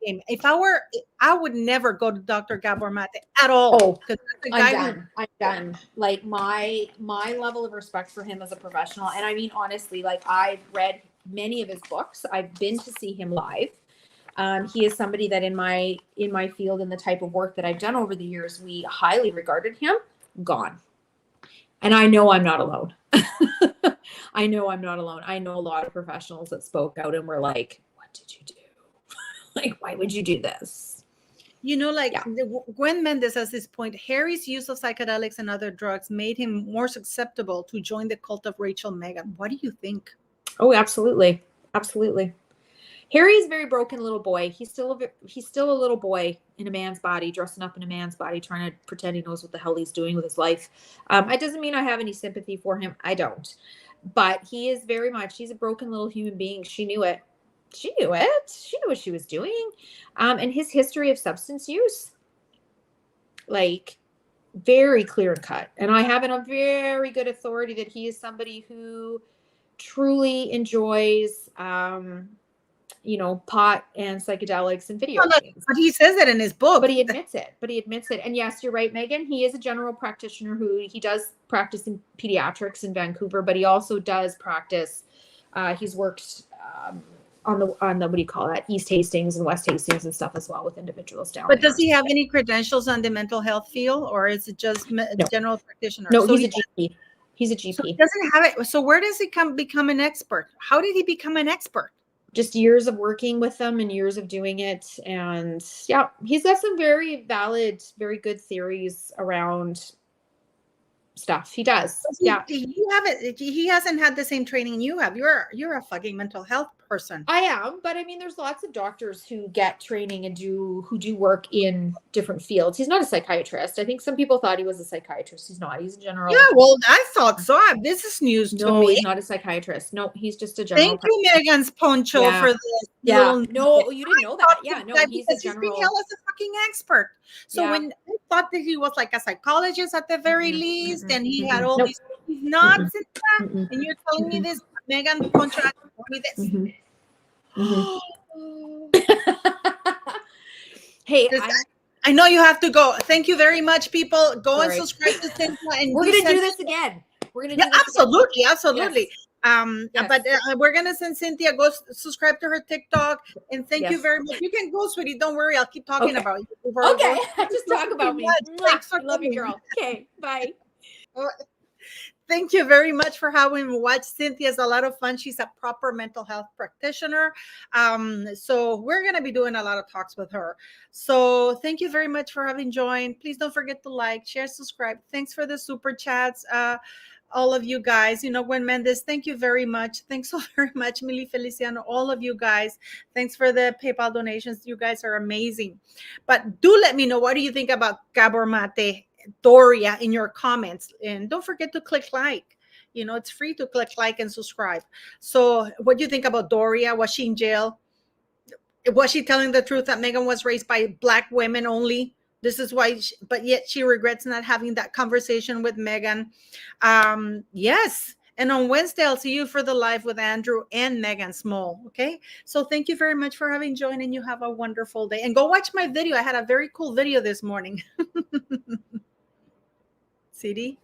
game. If I would never go to Dr. Gabor Mate at all. Oh, I'm done. Like my level of respect for him as a professional, and I mean honestly, like I've read many of his books. I've been to see him live. He is somebody that in my field and the type of work that I've done over the years, we highly regarded him. Gone. And I know I'm not alone. I know I'm not alone. I know a lot of professionals that spoke out and were like, what did you do? Like, why would you do this? Gwen Mendes has this point. Harry's use of psychedelics and other drugs made him more susceptible to join the cult of Rachel Meghan. What do you think? Oh, absolutely. Absolutely. Harry is a very broken little boy. He's still a little boy in a man's body, dressing up in a man's body, trying to pretend he knows what the hell he's doing with his life. It doesn't mean I have any sympathy for him. I don't. But he is he's a broken little human being. She knew it. She knew what she was doing. And his history of substance use, like, very clear and cut. And I have it on very good authority that he is somebody who truly enjoys pot and psychedelics and video games. But he says it in his book. But he admits it. And yes, you're right, Megan. He is a general practitioner he does practice in pediatrics in Vancouver, but he also does practice. He's worked on the what do you call that? East Hastings and West Hastings and stuff as well with individuals down there. But does he have any credentials on the mental health field, or is it just general practitioner? No, he's a GP. He's a GP. So he doesn't have it. So where does he become an expert? How did he become an expert? Just years of working with them and years of doing it. And yeah, he's got some very valid, very good theories around stuff. He does. You have it. He hasn't had the same training you have. You're a fucking mental health person. I am, but I mean, there's lots of doctors who get training and who do work in different fields. He's not a psychiatrist. I think some people thought he was a psychiatrist. He's not. He's a general. Yeah, well, I thought so. This is news to me. No, he's not a psychiatrist. No, he's just a general. Thank you, Megan's poncho, for this. Yeah. No, you didn't know that. Yeah, no, he's a general. He's being held as a fucking expert. So when I thought that he was like a psychologist at the very least, and he had all these, he's not, Cynthia, and you're telling me this, Megan poncho, told me this. Hey, I know you have to go. Thank you very much, people. Go and subscribe to Cynthia. And we're gonna do this again. We're gonna do this absolutely. Yes. But we're gonna send Cynthia. Go subscribe to her TikTok, and thank you very much. You can go, sweetie. Don't worry. I'll keep talking about you. Okay, just talk about me. I love you, girl. Okay, bye. Thank you very much for having watched. Cynthia's a lot of fun. She's a proper mental health practitioner. So we're going to be doing a lot of talks with her. So thank you very much for having joined. Please don't forget to like, share, subscribe. Thanks for the super chats. All of you guys, Gwen Mendes, thank you very much. Thanks so very much, Millie Feliciano, all of you guys. Thanks for the PayPal donations. You guys are amazing. But do let me know, what do you think about Gabor Mate, Doria, in your comments? And don't forget to click like. It's free to click like and subscribe. So what do you think about Doria? Was she in jail? Was she telling the truth that Meghan was raised by Black women only? This is why, but yet she regrets not having that conversation with Megan. Yes. And on Wednesday, I'll see you for the live with Andrew and Megan Small. Okay. So thank you very much for having joined, and you have a wonderful day. And go watch my video. I had a very cool video this morning. CD.